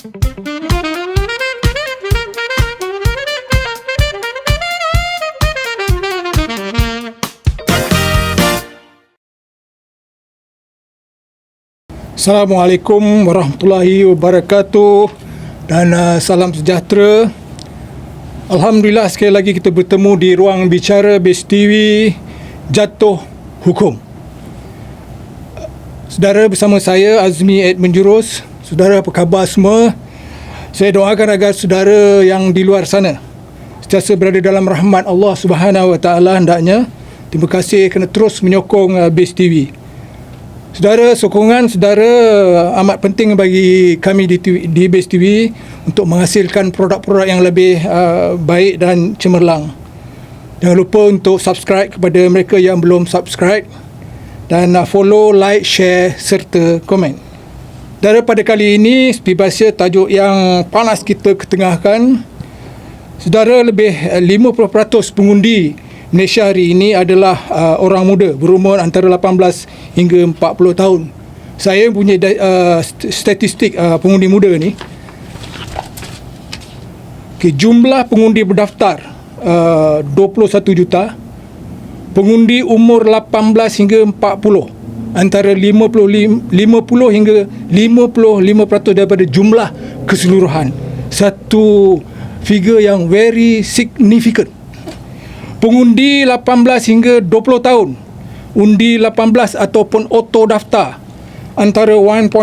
Assalamualaikum warahmatullahi wabarakatuh dan salam sejahtera. Alhamdulillah sekali lagi kita bertemu di ruang bicara Base TV Jatuh Hukum. Saudara, bersama saya Azmi Edmund Jurus. Saudara, apa khabar semua? Saya doakan agar saudara yang di luar sana sentiasa berada dalam rahmat Allah Subhanahu Wa Taala hendaknya. Terima kasih kerana terus menyokong Base TV. Saudara, sokongan saudara amat penting bagi kami di Base TV untuk menghasilkan produk-produk yang lebih baik dan cemerlang. Jangan lupa untuk subscribe kepada mereka yang belum subscribe dan follow, like, share serta komen. Saudara, pada kali ini seperti biasa tajuk yang panas kita ketengahkan. Saudara, lebih 50% pengundi Malaysia hari ini adalah orang muda berumur antara 18 hingga 40 tahun. Saya punya statistik pengundi muda ni. Jumlah pengundi berdaftar 21 juta. Pengundi umur 18 hingga 40 antara 50 hingga 55% daripada jumlah keseluruhan. Satu figure yang very significant. Pengundi 18 hingga 20 tahun, undi 18 ataupun auto daftar antara 1.4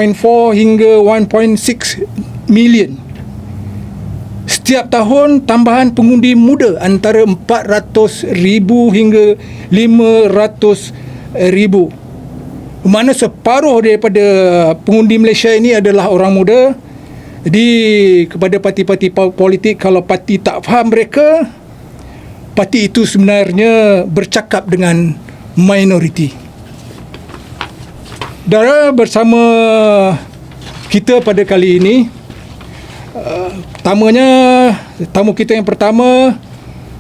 hingga 1.6 million. Setiap tahun tambahan pengundi muda antara 400,000 hingga 500,000. Bermakna separuh daripada pengundi Malaysia ini adalah orang muda. Jadi kepada parti-parti politik, kalau parti tak faham mereka, parti itu sebenarnya bercakap dengan minoriti. Saudara, bersama kita pada kali ini, tamu kita yang pertama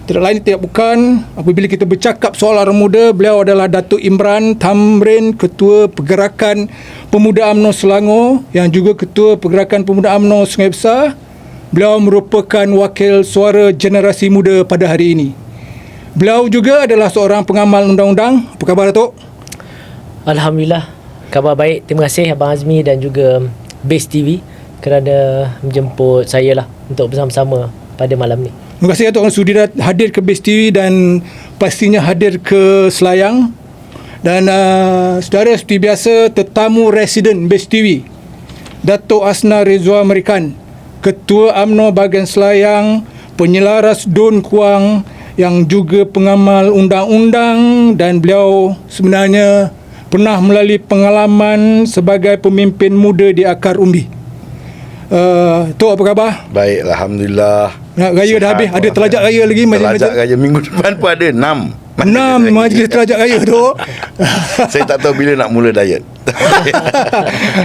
tidak lain tidak bukan, apabila kita bercakap soal orang muda, beliau adalah Datuk Imran Thamrin, Ketua Pergerakan Pemuda UMNO Selangor yang juga Ketua Pergerakan Pemuda UMNO Sungai Besar. Beliau merupakan wakil suara generasi muda pada hari ini. Beliau juga adalah seorang pengamal undang-undang. Apa khabar, Datuk? Alhamdulillah, khabar baik. Terima kasih Abang Azmi dan juga Base TV kerana menjemput saya lah untuk bersama-sama pada malam ni. Terima kasih, Datuk, kerana sudi hadir ke Base TV dan pastinya hadir ke Selayang. Dan saudara, seperti biasa, tetamu residen Base TV, Datuk Asna Rizwa Merikan, Ketua UMNO Bahagian Selayang, penyelaras Dun Kuang, yang juga pengamal undang-undang, dan beliau sebenarnya pernah melalui pengalaman sebagai pemimpin muda di Akar Umbi. Tok, apa khabar? Baik, Alhamdulillah. Raya dah habis. Ada terlajak raya lagi? Terlajak raya minggu depan pun ada 6 majlis terlajak raya tu. Saya tak tahu bila nak mula diet.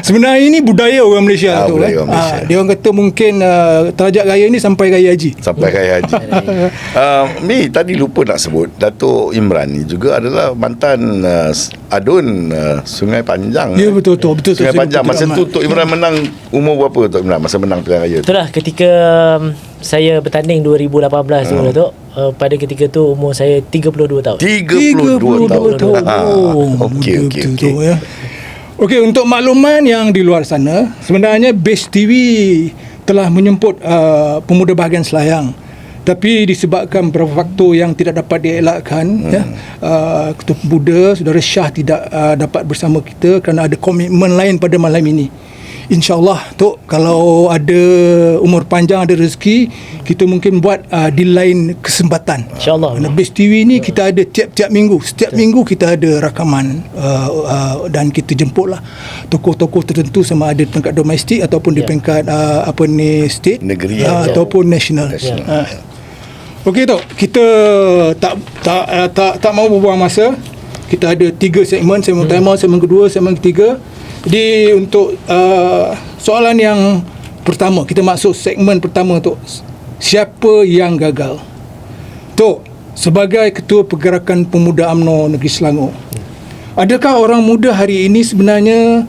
Sebenarnya ini budaya orang Malaysia tu. Budaya orang Malaysia. Dia orang kata mungkin terlajak raya ni sampai raya haji. Sampai raya haji. Ni tadi lupa nak sebut, Datuk Imran ni juga adalah mantan adun Sungai Panjang. Ya, betul. Sungai Panjang. Masa tu Tok Imran menang umur berapa, Tok Imran, masa menang pilihan raya? Itulah ketika saya bertanding 2018 tu, Datuk. Pada ketika tu umur saya 32 tahun. 32 tahun. Okey. Ya. Okey, untuk makluman yang di luar sana, sebenarnya Base TV telah menjemput pemuda bahagian Selayang. Tapi disebabkan beberapa faktor yang tidak dapat dielakkan, Ketua Pemuda Saudara Shah tidak dapat bersama kita kerana ada komitmen lain pada malam ini. InsyaAllah, Tok, kalau ada umur panjang, ada rezeki, kita mungkin buat di lain kesempatan. InsyaAllah. Kerana Base TV ni kita ada tiap-tiap minggu. Setiap minggu kita ada rakaman dan kita jemputlah tokoh-tokoh tertentu, sama ada di peringkat domestik ataupun di peringkat state, negeri ataupun national. Okey, Tok, kita tak mahu berbuang masa. Kita ada 3 segmen pertama, segmen kedua, segmen ketiga. Jadi untuk soalan yang pertama, kita masuk segmen pertama, Tok. Siapa yang gagal? Tok, sebagai Ketua Pergerakan Pemuda UMNO Negeri Selangor, adakah orang muda hari ini sebenarnya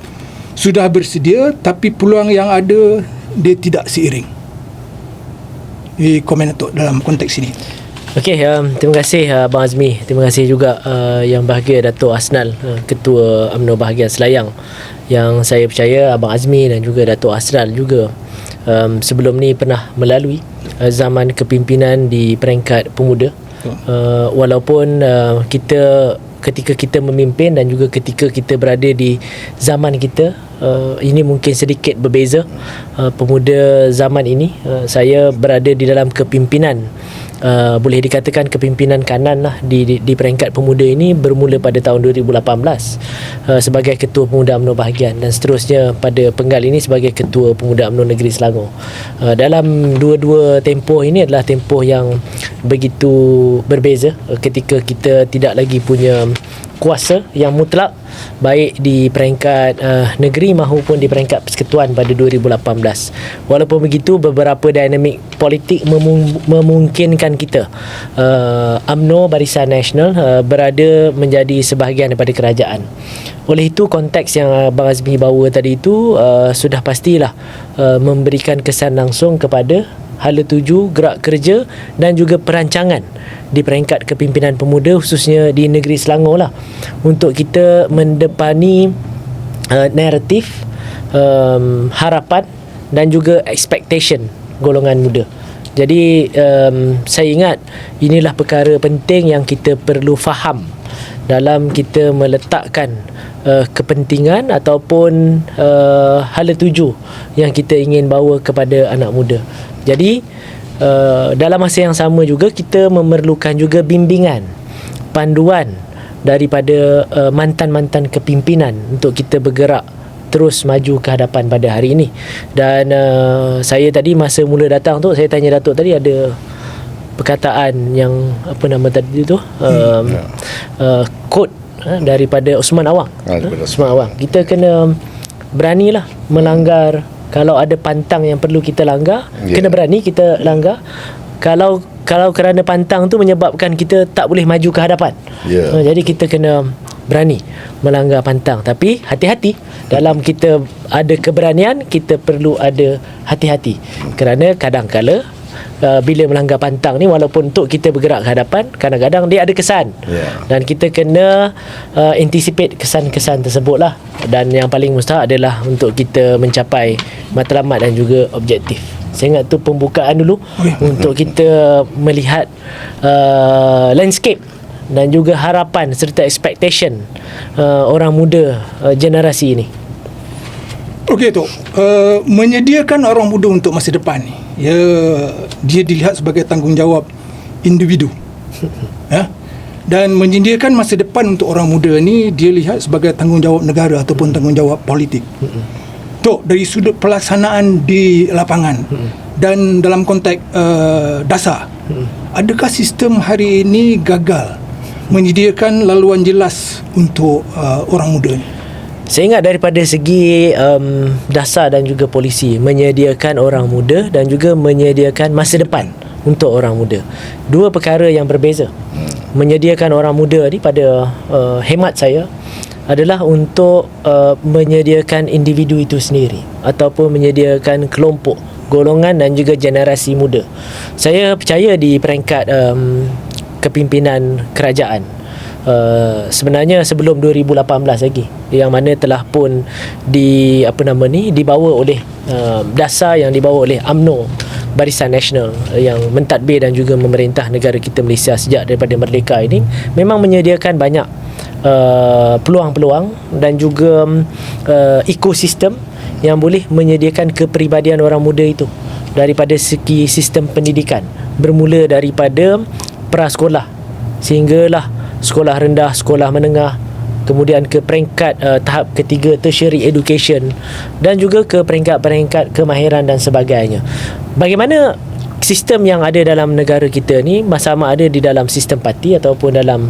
sudah bersedia, tapi peluang yang ada dia tidak seiring. Komen Datuk dalam konteks ini. Okey, terima kasih Abang Azmi. Terima kasih juga Yang Bahagia Datuk Asnal, Ketua UMNO Bahagian Selayang, yang saya percaya Abang Azmi dan juga Datuk Asnal juga sebelum ni pernah melalui zaman kepimpinan di peringkat pemuda. Walaupun ketika kita memimpin dan juga ketika kita berada di zaman kita, ini mungkin sedikit berbeza. Pemuda zaman ini, saya berada di dalam kepimpinan, boleh dikatakan kepimpinan kanan lah di peringkat pemuda ini bermula pada tahun 2018 sebagai Ketua Pemuda UMNO Bahagian, dan seterusnya pada penggal ini sebagai Ketua Pemuda UMNO Negeri Selangor. Dalam dua-dua tempoh ini adalah tempoh yang begitu berbeza, ketika kita tidak lagi punya kuasa yang mutlak baik di peringkat negeri maupun di peringkat persekutuan pada 2018. Walaupun begitu, beberapa dinamik politik memungkinkan kita UMNO Barisan Nasional berada menjadi sebahagian daripada kerajaan. Oleh itu, konteks yang Abang Azmi bawa tadi itu sudah pastilah memberikan kesan langsung kepada hala tuju, gerak kerja dan juga perancangan di peringkat kepimpinan pemuda, khususnya di negeri Selangor lah, untuk kita mendepani naratif, harapan dan juga expectation golongan muda. Jadi saya ingat inilah perkara penting yang kita perlu faham dalam kita meletakkan kepentingan ataupun hala tuju yang kita ingin bawa kepada anak muda. Jadi dalam masa yang sama juga kita memerlukan juga bimbingan, panduan daripada mantan-mantan kepimpinan untuk kita bergerak terus maju ke hadapan pada hari ini. Dan saya tadi masa mula datang tu, saya tanya Datuk tadi ada perkataan yang apa nama tadi tu, quote daripada Osman Awang. Osman Awang, kita kena beranilah melanggar. Kalau ada pantang yang perlu kita langgar, kena berani kita langgar. Kalau kerana pantang tu menyebabkan kita tak boleh maju ke hadapan, jadi kita kena berani melanggar pantang. Tapi hati-hati, dalam kita ada keberanian, kita perlu ada hati-hati. Kerana kadang-kala bila melanggar pantang ni, walaupun untuk kita bergerak ke hadapan, kadang-kadang dia ada kesan, dan kita kena anticipate kesan-kesan tersebut lah. Dan yang paling mustahak adalah untuk kita mencapai matlamat dan juga objektif. Saya ingat tu pembukaan dulu untuk kita melihat landscape dan juga harapan serta expectation orang muda generasi ini. Okey tu, menyediakan orang muda untuk masa depan ni, dia dilihat sebagai tanggungjawab individu. Dan menyediakan masa depan untuk orang muda ni dia lihat sebagai tanggungjawab negara ataupun tanggungjawab politik. Tok, dari sudut pelaksanaan di lapangan dan dalam konteks dasar, adakah sistem hari ini gagal menyediakan laluan jelas untuk orang muda ni? Saya ingat daripada segi dasar dan juga polisi, menyediakan orang muda dan juga menyediakan masa depan untuk orang muda, dua perkara yang berbeza. Menyediakan orang muda ni pada hemat saya adalah untuk menyediakan individu itu sendiri ataupun menyediakan kelompok, golongan dan juga generasi muda. Saya percaya di peringkat kepimpinan kerajaan, sebenarnya sebelum 2018 lagi, yang mana telah pun dibawa oleh dasar yang dibawa oleh UMNO Barisan Nasional yang mentadbir dan juga memerintah negara kita Malaysia sejak daripada merdeka ini, memang menyediakan banyak peluang-peluang dan juga ekosistem yang boleh menyediakan kepribadian orang muda itu. Daripada segi sistem pendidikan, bermula daripada prasekolah sehinggalah sekolah rendah, sekolah menengah, kemudian ke peringkat tahap ketiga tertiary education, dan juga ke peringkat-peringkat kemahiran dan sebagainya. Bagaimana sistem yang ada dalam negara kita ni, sama ada di dalam sistem parti ataupun dalam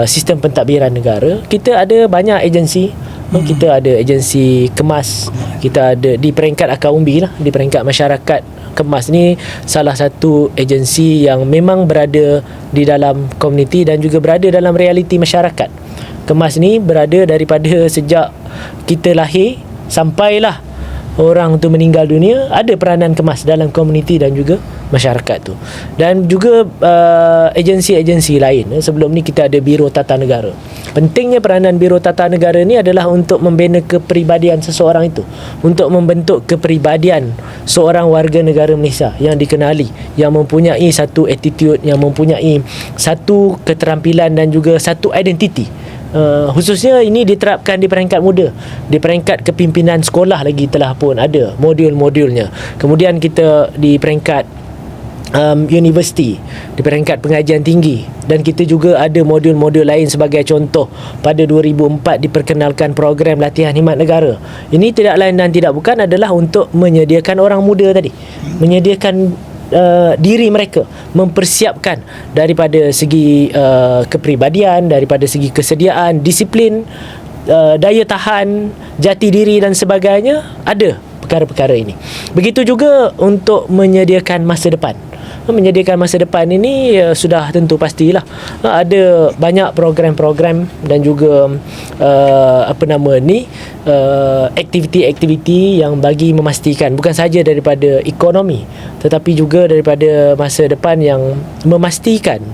sistem pentadbiran negara, kita ada banyak agensi. Kita ada agensi kemas, kita ada di peringkat akar umbi lah, di peringkat masyarakat. Kemas ni salah satu agensi yang memang berada di dalam komuniti dan juga berada dalam realiti masyarakat. Kemas ni berada daripada sejak kita lahir sampailah orang tu meninggal dunia, ada peranan kemas dalam komuniti dan juga masyarakat tu. Dan juga agensi-agensi lain. Sebelum ni kita ada Biro Tata Negara. Pentingnya peranan Biro Tata Negara ni adalah untuk membina kepribadian seseorang itu, untuk membentuk kepribadian seorang warga negara Malaysia yang dikenali, yang mempunyai satu attitude, yang mempunyai satu keterampilan dan juga satu identiti. Khususnya ini diterapkan di peringkat muda, di peringkat kepimpinan sekolah lagi telah pun ada modul-modulnya. Kemudian kita di peringkat universiti, di peringkat pengajian tinggi, dan kita juga ada modul-modul lain. Sebagai contoh, pada 2004 diperkenalkan program latihan khidmat negara. Ini tidak lain dan tidak bukan adalah untuk menyediakan orang muda tadi, menyediakan diri mereka, mempersiapkan daripada segi kepribadian, daripada segi kesediaan, disiplin, daya tahan, jati diri dan sebagainya. Ada perkara-perkara ini. Begitu juga untuk menyediakan masa depan. Menyediakan masa depan ini sudah tentu pastilah ada banyak program-program dan juga aktiviti-aktiviti yang bagi memastikan bukan sahaja daripada ekonomi tetapi juga daripada masa depan, yang memastikan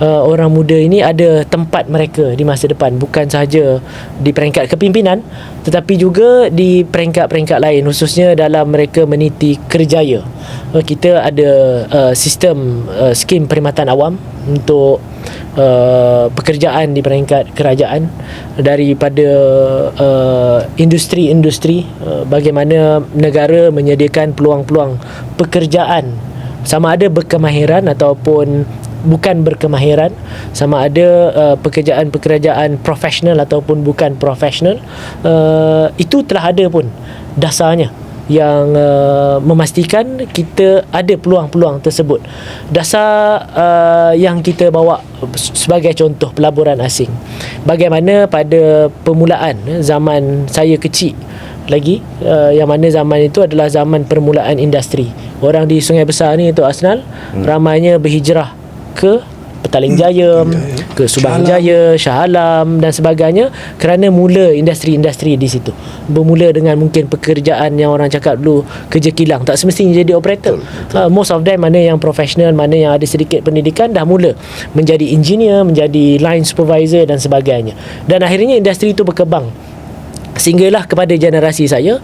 orang muda ini ada tempat mereka di masa depan, bukan sahaja di peringkat kepimpinan tetapi juga di peringkat-peringkat lain, khususnya dalam mereka meniti kerjaya. Kita ada sistem skim perkhidmatan awam untuk pekerjaan di peringkat kerajaan, daripada industri-industri, bagaimana negara menyediakan peluang-peluang pekerjaan, sama ada berkemahiran ataupun bukan berkemahiran, sama ada pekerjaan-pekerjaan profesional ataupun bukan profesional. Itu telah ada pun dasarnya yang memastikan kita ada peluang-peluang tersebut. Dasar yang kita bawa sebagai contoh pelaburan asing, bagaimana pada permulaan zaman saya kecil lagi, yang mana zaman itu adalah zaman permulaan industri. Orang di Sungai Besar ni, Tok Asnal, ramainya berhijrah ke Petaling Jaya, ke Subang Jaya, Shah Alam dan sebagainya, kerana mula industri-industri di situ. Bermula dengan mungkin pekerjaan yang orang cakap dulu kerja kilang, tak semestinya jadi operator. Most of them, mana yang profesional, mana yang ada sedikit pendidikan, dah mula menjadi engineer, menjadi line supervisor dan sebagainya. Dan akhirnya industri itu berkembang sehinggalah kepada generasi saya,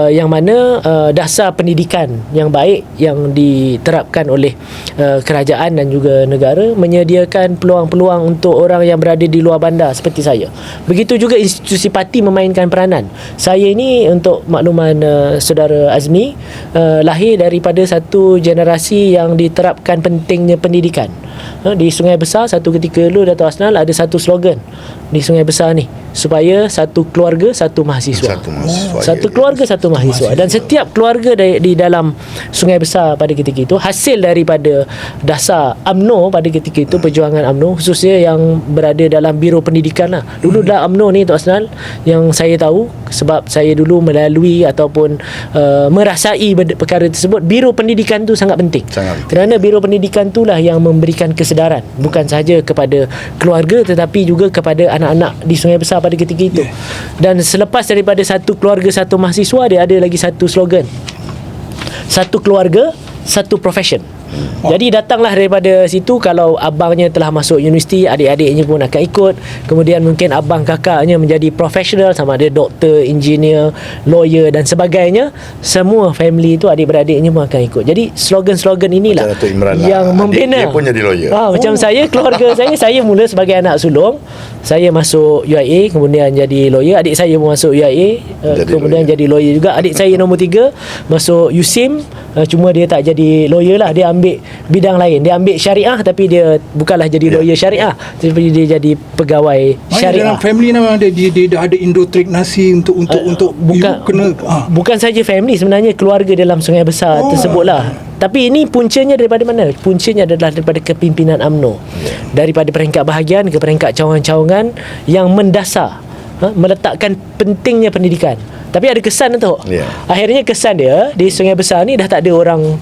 yang mana dasar pendidikan yang baik yang diterapkan oleh kerajaan dan juga negara menyediakan peluang-peluang untuk orang yang berada di luar bandar seperti saya. Begitu juga institusi parti memainkan peranan. Saya ini, untuk makluman saudara Azmi, lahir daripada satu generasi yang diterapkan pentingnya pendidikan. Di Sungai Besar satu ketika dulu, Dato' Asnal, ada satu slogan di Sungai Besar ni, supaya satu keluarga satu mahasiswa. Satu keluarga satu mahasiswa. Dan setiap keluarga di dalam Sungai Besar pada ketika itu hasil daripada dasar UMNO pada ketika itu, perjuangan UMNO, khususnya yang berada dalam Biro Pendidikan lah. Dulu dalam UMNO ni, Tok Asnal, yang saya tahu sebab saya dulu melalui ataupun merasai perkara tersebut, Biro Pendidikan tu sangat penting. Kerana Biro Pendidikan itulah yang memberikan kesedaran bukan sahaja kepada keluarga tetapi juga kepada anak-anak di Sungai Besar pada ketika itu. Dan selepas daripada satu keluarga satu mahasiswa, dia ada lagi satu slogan, satu keluarga satu profession. Jadi datanglah daripada situ. Kalau abangnya telah masuk universiti, adik-adiknya pun akan ikut. Kemudian mungkin abang kakaknya menjadi profesional, sama ada doktor, engineer, lawyer dan sebagainya. Semua family itu, adik-beradiknya pun akan ikut. Jadi slogan-slogan inilah yang membina. Dia pun jadi lawyer. Macam saya, keluarga saya mula sebagai anak sulung. Saya masuk UIA, kemudian jadi lawyer. Adik saya pun masuk UIA, kemudian jadi lawyer juga. Adik saya nombor 3 masuk USIM, cuma dia tak jadi lawyer lah. Dia ambil bidang lain. Dia ambil syariah, tapi dia bukanlah jadi lawyer syariah, tapi dia jadi pegawai syariah. Dalam family nama dia dah ada indoktrinasi untuk bukan saja family, sebenarnya keluarga dalam Sungai Besar tersebutlah. Tapi ini puncanya daripada mana? Puncanya adalah daripada kepimpinan UMNO. Daripada peringkat bahagian ke peringkat cawangan-cawangan yang mendasar, meletakkan pentingnya pendidikan. Tapi ada kesan tu. Akhirnya kesan dia di Sungai Besar ni dah tak ada orang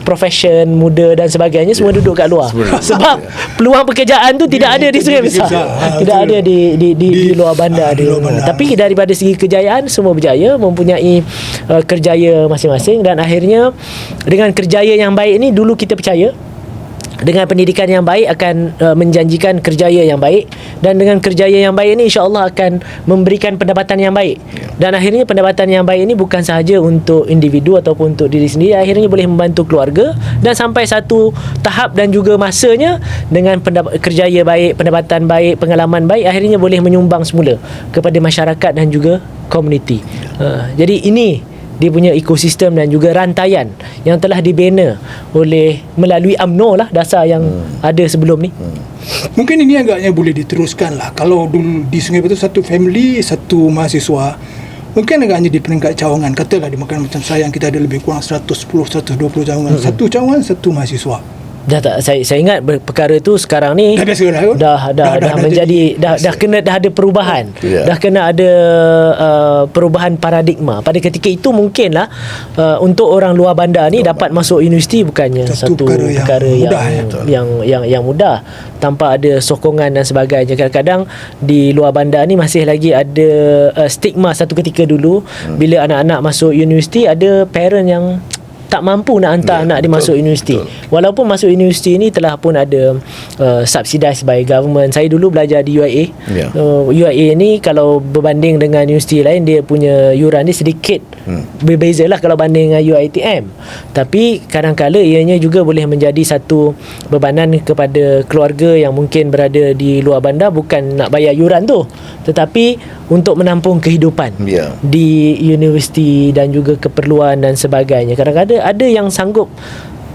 profession muda dan sebagainya semua duduk kat luar. Sebab peluang pekerjaan tu tidak ada di Sungai Besar. Tidak ada di luar bandar dia. Tapi daripada segi kejayaan semua berjaya, mempunyai kerjaya masing-masing, dan akhirnya dengan kerjaya yang baik ni, dulu kita percaya dengan pendidikan yang baik akan menjanjikan kerjaya yang baik, dan dengan kerjaya yang baik ni insya-Allah akan memberikan pendapatan yang baik. Dan akhirnya pendapatan yang baik ini bukan sahaja untuk individu ataupun untuk diri sendiri, akhirnya boleh membantu keluarga, dan sampai satu tahap dan juga masanya dengan kerjaya baik, pendapatan baik, pengalaman baik, akhirnya boleh menyumbang semula kepada masyarakat dan juga komuniti. Jadi ini dia punya ekosistem dan juga rantaian yang telah dibina oleh melalui UMNO lah, dasar yang ada sebelum ni. Mungkin ini agaknya boleh diteruskan lah. Kalau dulu di Sungai Batu satu family, satu mahasiswa, mungkin agaknya di peringkat cawangan, katalah di Makanan Macam Sayang kita ada lebih kurang 110-120 cawangan. Satu cawangan, satu mahasiswa. Dah tak, saya ingat perkara tu sekarang ni dah biasa dah menjadi dah kena dah ada perubahan. Dah kena ada perubahan paradigma. Pada ketika itu mungkinlah untuk orang luar bandar ni dapat masuk universiti bukannya satu perkara yang mudah, tanpa ada sokongan dan sebagainya. Kadang-kadang di luar bandar ni masih lagi ada stigma satu ketika dulu, bila anak-anak masuk universiti ada parent yang tak mampu nak hantar anak dia masuk universiti. Walaupun masuk universiti ni telah pun ada subsidized by government. Saya dulu belajar di UIA. UIA ni kalau berbanding dengan universiti lain, dia punya yuran dia sedikit berbeza lah kalau banding dengan UiTM. Tapi kadang-kala ianya juga boleh menjadi satu bebanan kepada keluarga yang mungkin berada di luar bandar, bukan nak bayar yuran tu, tetapi untuk menampung kehidupan di universiti dan juga keperluan dan sebagainya. Kadang-kadang ada yang sanggup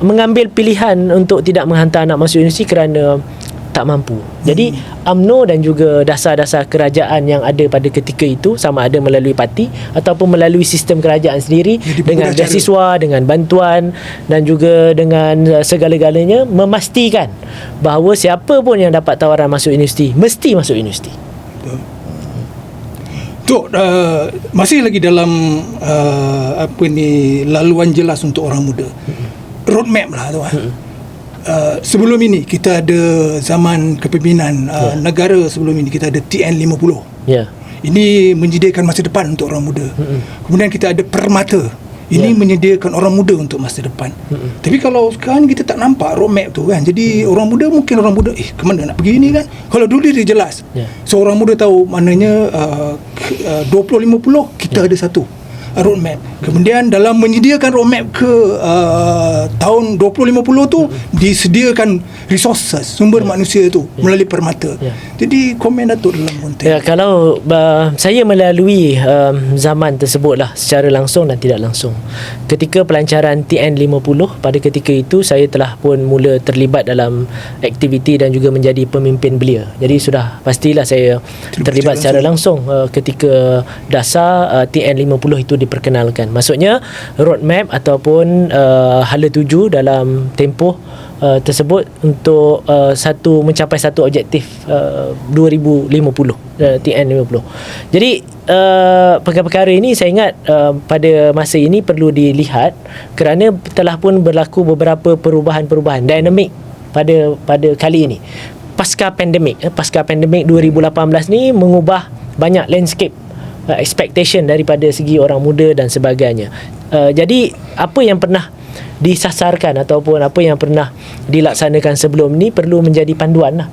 mengambil pilihan untuk tidak menghantar anak masuk universiti kerana tak mampu. Jadi UMNO dan juga dasar-dasar kerajaan yang ada pada ketika itu, sama ada melalui parti ataupun melalui sistem kerajaan sendiri, dengan beasiswa, dengan bantuan dan juga dengan segala-galanya, memastikan bahawa siapa pun yang dapat tawaran masuk universiti mesti masuk universiti. Tok, masih lagi dalam laluan jelas untuk orang muda. Roadmap lah tu. Sebelum ini kita ada zaman kepimpinan negara, sebelum ini kita ada TN50. Ini menyediakan masa depan untuk orang muda. Kemudian kita ada Permata. Ini menyediakan orang muda untuk masa depan. Tapi kalau sekarang kita tak nampak roadmap tu kan. Jadi orang muda ke mana nak pergi ni kan. Kalau dulu dia jelas. Seorang muda tahu maknanya 2050 kita ada satu roadmap. Kemudian dalam menyediakan roadmap ke tahun 2050 tu disediakan resources, sumber manusia tu melalui Permata. Jadi komen Datuk dalam konteks kalau saya melalui zaman tersebut lah, secara langsung dan tidak langsung. Ketika pelancaran TN50, pada ketika itu saya telah pun mula terlibat dalam aktiviti dan juga menjadi pemimpin belia. Jadi sudah pastilah saya terlibat secara langsung ketika dasar TN50 itu diperkenalkan. Maksudnya roadmap ataupun hala tuju dalam tempoh tersebut untuk mencapai satu objektif 2050 TN50. Jadi perkara-perkara ini saya ingat pada masa ini perlu dilihat, kerana telah pun berlaku beberapa perubahan-perubahan dinamik pada kali ini. Pasca pandemik 2018 ni mengubah banyak landscape expectation daripada segi orang muda dan sebagainya. Jadi apa yang pernah disasarkan ataupun apa yang pernah dilaksanakan sebelum ni perlu menjadi panduan lah,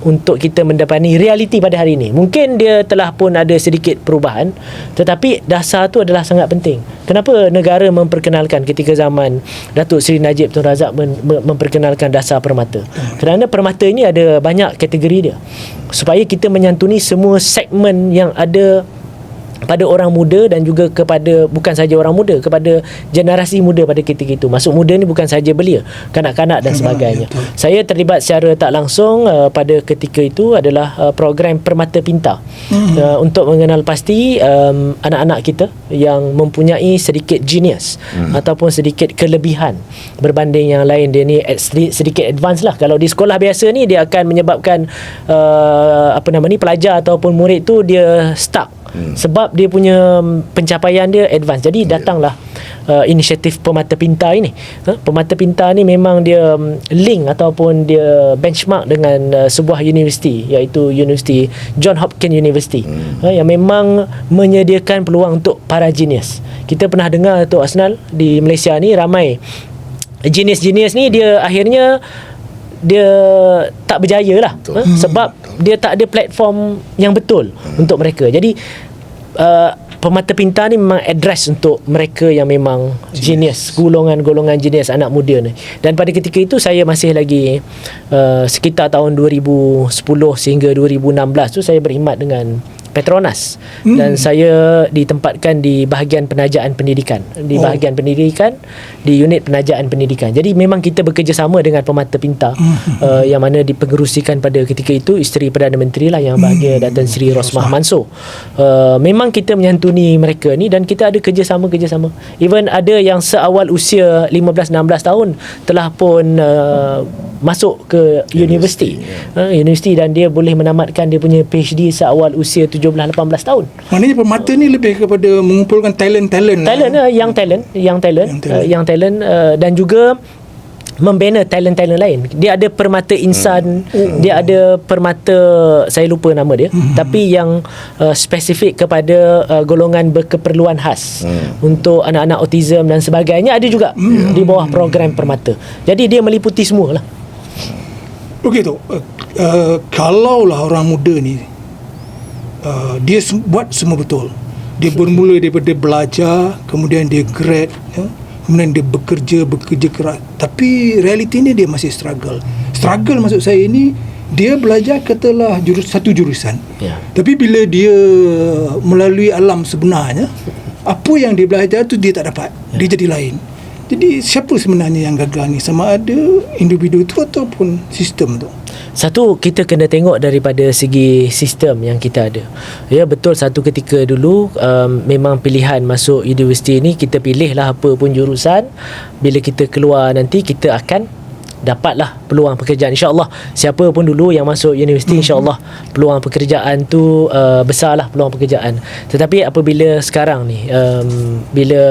untuk kita mendapati realiti pada hari ini. Mungkin dia telah pun ada sedikit perubahan, tetapi dasar tu adalah sangat penting. Kenapa negara memperkenalkan ketika zaman Datuk Seri Najib Tun Razak memperkenalkan dasar Permata? Kerana Permata ini ada banyak kategori dia, supaya kita menyantuni semua segmen yang ada pada orang muda dan juga kepada, bukan saja orang muda, kepada generasi muda pada ketika itu. Maksud muda ni bukan saja belia, kanak-kanak dan sebagainya. Saya terlibat secara tak langsung pada ketika itu adalah program Permata Pintar, untuk mengenal pasti anak-anak kita yang mempunyai sedikit genius ataupun sedikit kelebihan berbanding yang lain. Dia ni sedikit advance lah. Kalau di sekolah biasa ni dia akan menyebabkan pelajar ataupun murid tu dia stuck, sebab dia punya pencapaian dia advance. Jadi datanglah inisiatif Permata Pintar ini. Permata Pintar ni memang dia link ataupun dia benchmark dengan sebuah universiti, iaitu Universiti John Hopkins University, yang memang menyediakan peluang untuk para genius. Kita pernah dengar tu Asnal, di Malaysia ni ramai genius-genius ni dia akhirnya dia tak berjaya lah, sebab dia tak ada platform yang betul untuk mereka. Jadi Permata Pintar ni memang address untuk mereka yang memang genius, golongan-golongan genius anak muda ni. Dan pada ketika itu saya masih lagi sekitar tahun 2010 sehingga 2016 tu saya berkhidmat dengan Petronas, dan saya ditempatkan di bahagian penajaan pendidikan, bahagian pendidikan di unit penajaan pendidikan. Jadi memang kita bekerjasama dengan Permata Pintar, yang mana dipengerusikan pada ketika itu isteri Perdana Menteri lah, yang bahagia Datin Seri Rosmah Mansor. Memang kita menyantuni mereka ni dan kita ada kerjasama. Even ada yang seawal usia 15-16 tahun telah pun masuk ke universiti, dan dia boleh menamatkan dia punya PhD seawal usia 17-18 tahun. Maknanya Permata ni lebih kepada mengumpulkan talent young talent, dan juga membina talent-talent lain. Dia ada Permata Insan, dia ada Permata, saya lupa nama dia, tapi yang spesifik kepada golongan berkeperluan khas untuk anak-anak autism dan sebagainya, ada juga di bawah program Permata. Jadi dia meliputi semua lah. Okey tu, kalaulah orang muda ni dia buat semua betul, dia bermula daripada belajar, kemudian dia grad, kemudian dia bekerja keras, tapi realitinya dia masih struggle maksud saya ini, dia belajar katalah satu jurusan, tapi bila dia melalui alam sebenarnya, apa yang dia belajar tu dia tak dapat, dia jadi lain. Jadi siapa sebenarnya yang gagal ni? Sama ada individu tu ataupun sistem tu? Satu, kita kena tengok daripada segi sistem yang kita ada. Ya, betul, satu ketika dulu memang pilihan masuk universiti ni, kita pilih lah apa pun jurusan. Bila kita keluar nanti, kita akan dapatlah peluang pekerjaan, insyaAllah. Siapa pun dulu yang masuk universiti, insyaAllah peluang pekerjaan tu besarlah peluang pekerjaan. Tetapi apabila sekarang ni bila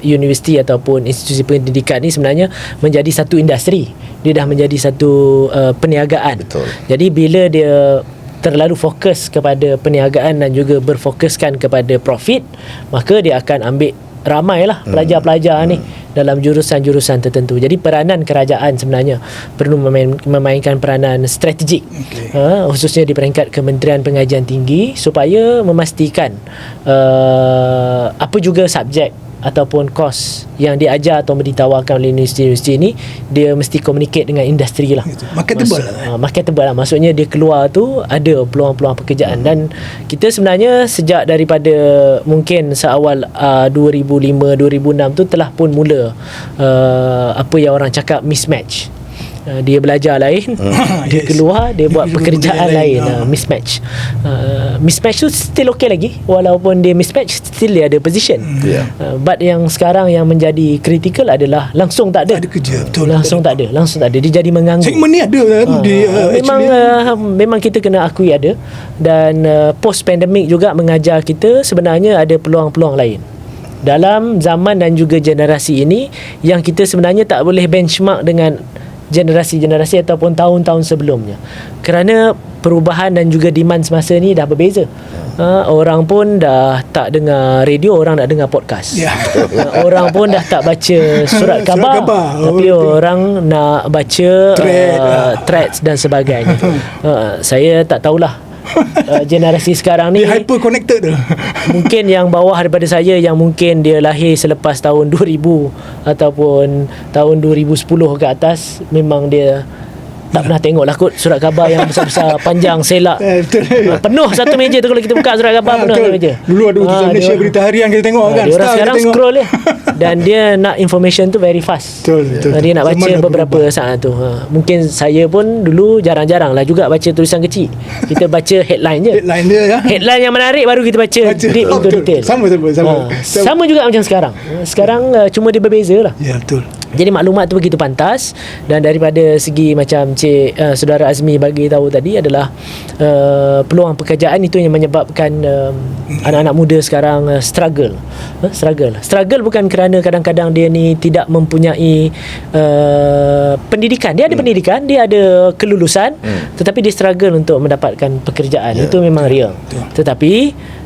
universiti ataupun institusi pendidikan ni sebenarnya menjadi satu industri, dia dah menjadi satu perniagaan. Betul. Jadi bila dia terlalu fokus kepada perniagaan dan juga berfokuskan kepada profit, maka dia akan ambil ramailah pelajar-pelajar ni dalam jurusan-jurusan tertentu. Jadi peranan kerajaan sebenarnya perlu memainkan peranan strategik, khususnya di peringkat Kementerian Pengajian Tinggi, supaya memastikan apa juga subjek ataupun kos yang diajar atau ditawarkan oleh universiti-universiti ini, dia mesti communicate dengan industri lah. Marketable lah. Maksudnya dia keluar tu ada peluang-peluang pekerjaan. Dan kita sebenarnya sejak daripada mungkin seawal 2005-2006 tu telah pun mula apa yang orang cakap mismatch. Dia belajar lain, dia keluar, dia buat pekerjaan lain. Mismatch. Mismatch tu still okay lagi, walaupun dia mismatch, still dia ada position. But yang sekarang yang menjadi kritikal adalah langsung tak ada kerja. Betul, langsung tak ada. Dia jadi mengganggu. Segmen ni ada memang kita kena akui ada. Dan post pandemic juga mengajar kita sebenarnya ada peluang-peluang lain dalam zaman dan juga generasi ini, yang kita sebenarnya tak boleh benchmark dengan generasi-generasi ataupun tahun-tahun sebelumnya, kerana perubahan dan juga demand semasa ni dah berbeza. Orang pun dah tak dengar radio, orang nak dengar podcast. Orang pun dah tak baca surat khabar, tapi orang nak baca threads dan sebagainya. Saya tak tahulah generasi sekarang ni, dia hyper connected tu. Mungkin yang bawah daripada saya, yang mungkin dia lahir selepas tahun 2000 ataupun tahun 2010 ke atas, memang dia tak pernah tengok lah kot surat khabar yang besar-besar panjang selak. Penuh satu meja tu, kalau kita buka surat khabar penuh satu meja. Dulu ada Utusan Malaysia Berita Harian kita tengok kan. Dia orang sekarang scroll je. Dan dia nak information tu very fast. Betul. Dia nak baca beberapa saat tu. Mungkin saya pun dulu jarang-jarang lah juga baca tulisan kecil. Kita baca headline je. Headline dia ya. Headline yang menarik baru kita baca deep into detail. Sama Sama juga macam sekarang. Sekarang cuma dia berbeza lah. Ya, betul. Jadi maklumat tu begitu pantas, dan daripada segi macam saudara Azmi bagi tahu tadi adalah peluang pekerjaan itu yang menyebabkan anak-anak muda sekarang struggle bukan kerana kadang-kadang dia ni tidak mempunyai pendidikan. Dia ada pendidikan, dia ada kelulusan, tetapi dia struggle untuk mendapatkan pekerjaan. Itu memang real. Tetapi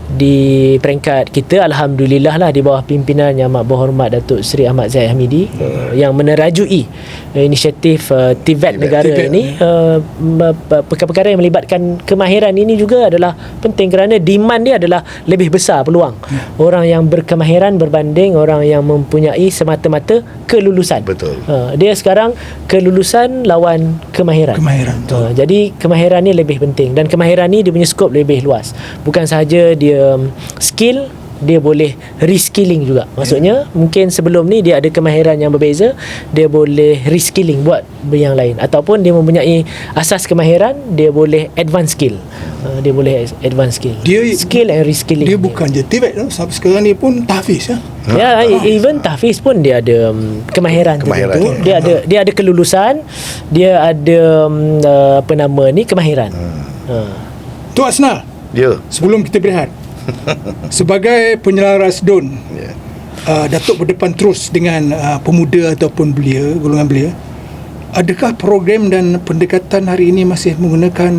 di peringkat kita, alhamdulillah lah, di bawah pimpinan Yang Amat Berhormat Datuk Seri Ahmad Zahid Hamidi, yang menerajui inisiatif TVET negara ini, perkara-perkara yang melibatkan kemahiran ini juga adalah penting, kerana demand dia adalah lebih besar peluang orang yang berkemahiran berbanding orang yang mempunyai semata-mata kelulusan. Betul. Dia sekarang kelulusan lawan kemahiran. Jadi kemahiran ni lebih penting, dan kemahiran ni dia punya skop lebih luas. Bukan sahaja dia skill, dia boleh reskilling juga. Maksudnya mungkin sebelum ni dia ada kemahiran yang berbeza, dia boleh reskilling buat yang lain, ataupun dia mempunyai asas kemahiran, dia boleh advance skill. Dia boleh advance skill. Skill and reskilling. Dia bukan je TVET tu, sampai sekarang ni pun tahfiz ya. Ya, even tahfiz pun dia ada kemahiran tertentu. Dia ada kelulusan, dia ada kemahiran. Tu Asnal. Ya. Sebelum kita berehat, sebagai penyelaras DUN, Datuk berdepan terus dengan pemuda ataupun belia, golongan belia. Adakah program dan pendekatan hari ini masih menggunakan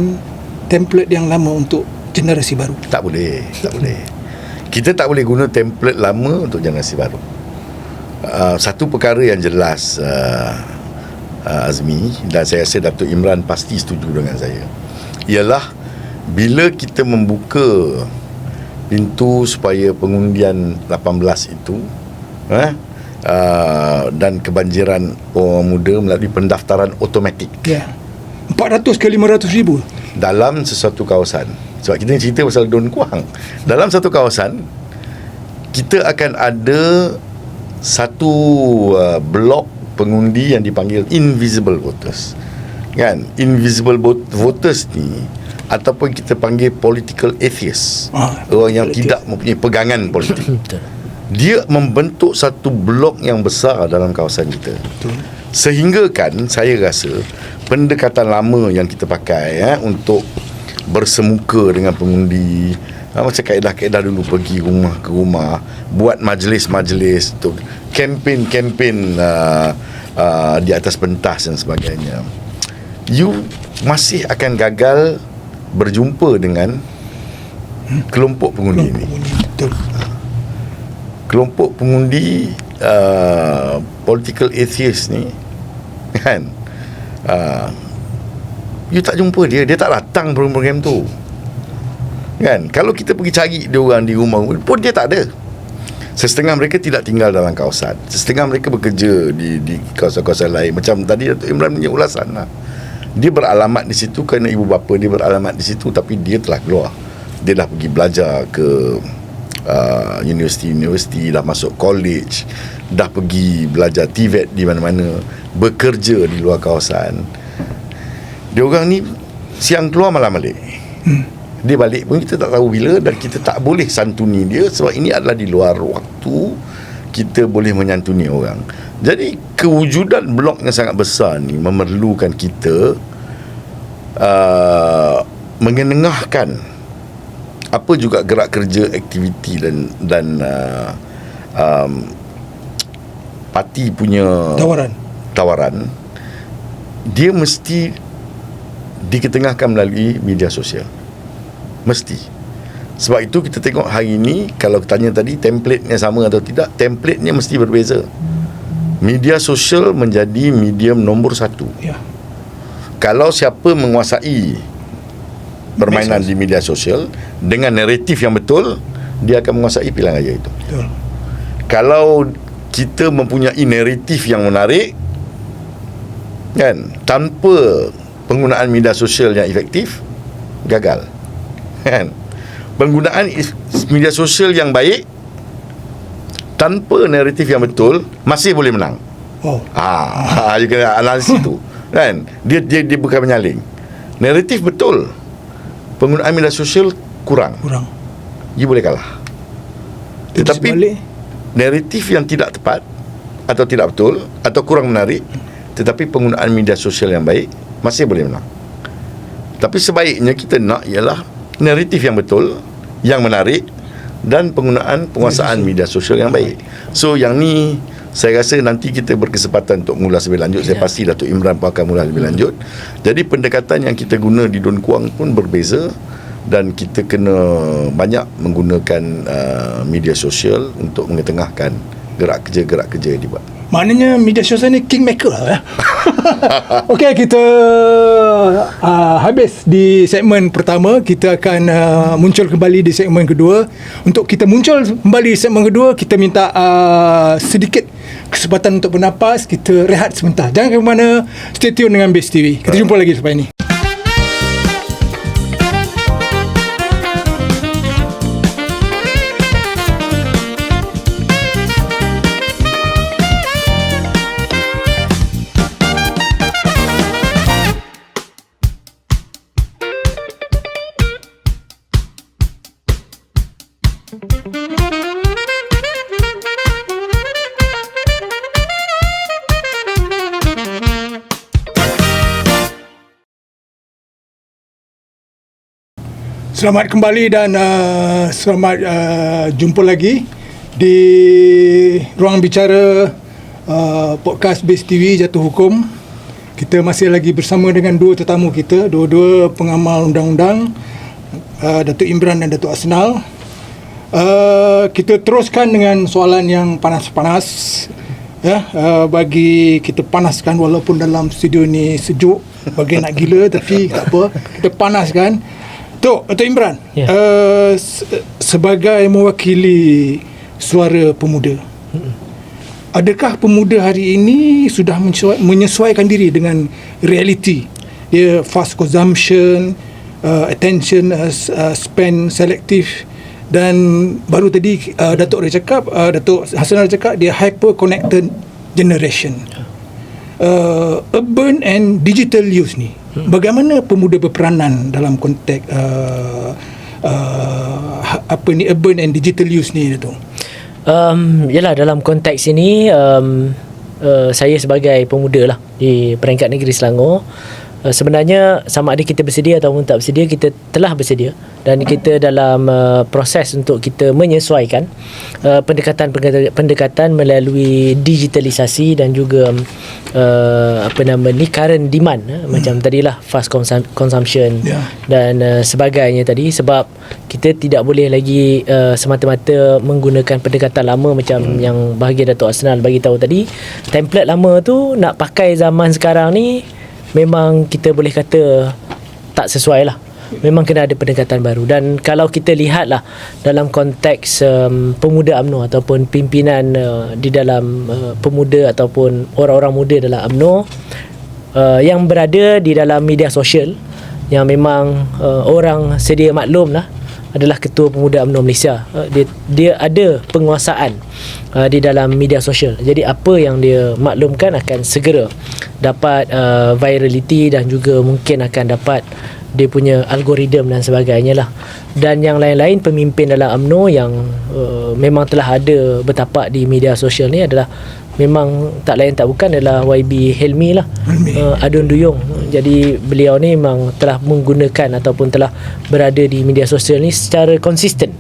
template yang lama untuk generasi baru? Tak boleh. Kita tak boleh guna template lama untuk generasi baru. Satu perkara yang jelas, Azmi, dan saya rasa Datuk Imran pasti setuju dengan saya, ialah bila kita membuka pintu supaya pengundian 18 itu dan kebanjiran orang muda melalui pendaftaran automatik, 400 ke 500 ribu dalam sesuatu kawasan. Sebab kita cerita pasal Dun Kuang, dalam satu kawasan kita akan ada satu blok pengundi yang dipanggil invisible voters, kan? Invisible voters ni, ataupun kita panggil political atheist, orang yang tidak mempunyai pegangan politik. Dia membentuk satu blok yang besar dalam kawasan kita. Sehingga kan saya rasa pendekatan lama yang kita pakai untuk bersemuka dengan pengundi, macam kaedah-kaedah dulu, pergi rumah ke rumah, buat majlis-majlis untuk kempen-kempen di atas pentas dan sebagainya, you masih akan gagal berjumpa dengan kelompok pengundi ini. Betul. Kelompok pengundi political atheist ni, kan, you tak jumpa dia tak datang program tu, kan? Kalau kita pergi cari dia orang di rumah pun dia tak ada. Setengah mereka tidak tinggal dalam kawasan, setengah mereka bekerja di kawasan-kawasan lain. Macam tadi Datuk Imran punya ulasan lah, dia beralamat di situ kerana ibu bapa dia beralamat di situ, tapi dia telah keluar. Dia dah pergi belajar ke universiti, dah masuk college, dah pergi belajar TVET di mana-mana, bekerja di luar kawasan. Dia orang ni siang keluar malam balik. Dia balik pun kita tak tahu bila, dan kita tak boleh santuni dia sebab ini adalah di luar waktu kita boleh menyantuni orang. Jadi kewujudan blok yang sangat besar ni memerlukan kita mengenengahkan apa juga gerak kerja, aktiviti dan parti punya tawaran. Dia mesti diketengahkan melalui media sosial. Mesti. Sebab itu kita tengok hari ini, kalau tanya tadi template-nya sama atau tidak, template-nya mesti berbeza. Media sosial menjadi medium nombor 1. Kalau siapa menguasai permainan di media sosial dengan naratif yang betul, dia akan menguasai pilihan raya itu. Betul. Kalau kita mempunyai naratif yang menarik, kan, tanpa penggunaan media sosial yang efektif, gagal, kan? Penggunaan media sosial yang baik tanpa naratif yang betul masih boleh menang. You kena analisis tu, kan? Dia bukan menyaling. Naratif betul, penggunaan media sosial kurang, you boleh kalah. Tetapi naratif yang tidak tepat atau tidak betul atau kurang menarik, tetapi penggunaan media sosial yang baik masih boleh menang. Tapi sebaiknya kita nak ialah naratif yang betul, yang menarik, dan penggunaan penguasaan media sosial yang baik. So yang ni saya rasa nanti kita berkesempatan untuk mengulas lebih lanjut. Saya pasti Datuk Imran pun akan mengulas lebih lanjut. Jadi pendekatan yang kita guna di Dun Kuang pun berbeza, dan kita kena banyak menggunakan media sosial untuk mengetengahkan gerak kerja yang dibuat. Maknanya media sosial ni kingmaker lah ya. Okey, kita habis di segmen pertama. Kita akan muncul kembali di segmen kedua. Untuk kita muncul kembali di segmen kedua, kita minta sedikit kesempatan untuk bernafas. Kita rehat sebentar. Jangan ke mana, stay tune dengan Base TV. Kita jumpa lagi selepas ini. Selamat kembali dan selamat jumpa lagi di ruang bicara podcast Base TV Jatuh Hukum. Kita masih lagi bersama dengan dua tetamu kita, dua-dua pengamal undang-undang, Datuk Imran dan Datuk Asnal. Kita teruskan dengan soalan yang panas-panas, ya, bagi kita panaskan, walaupun dalam studio ni sejuk bagi nak gila, tapi tak apa, kita panaskan. Datuk Imran, sebagai mewakili suara pemuda, adakah pemuda hari ini sudah menyesuaikan diri dengan realiti? Dia fast consumption, attention span selektif, dan baru tadi Datuk Hassanal cakap dia hyper connected generation. Urban and digital use ni, bagaimana pemuda berperanan dalam konteks urban and digital use ni, Datuk? Yalah, dalam konteks ini saya sebagai pemuda lah di peringkat negeri Selangor, sebenarnya sama ada kita bersedia ataupun tak bersedia, kita telah bersedia, dan kita dalam proses untuk kita menyesuaikan pendekatan melalui digitalisasi dan juga current demand, macam tadilah fast consumption dan sebagainya tadi. Sebab kita tidak boleh lagi semata-mata menggunakan pendekatan lama macam yang bahagian Datuk Asnal bagi tahu tadi. Template lama tu nak pakai zaman sekarang ni memang kita boleh kata tak sesuai lah. Memang kena ada pendekatan baru. Dan kalau kita lihatlah dalam konteks pemuda UMNO ataupun pimpinan di dalam pemuda ataupun orang-orang muda dalam UMNO yang berada di dalam media sosial, yang memang orang sedia maklum lah, adalah Ketua Pemuda UMNO Malaysia. Dia ada penguasaan di dalam media sosial. Jadi apa yang dia maklumkan akan segera dapat virality, dan juga mungkin akan dapat dia punya algoritma dan sebagainya lah. Dan yang lain-lain pemimpin dalam UMNO yang memang telah ada bertapak di media sosial ni adalah memang tak lain tak bukan adalah YB Helmi lah, Adun Duyung. Jadi beliau ni memang telah menggunakan ataupun telah berada di media sosial ni secara konsisten.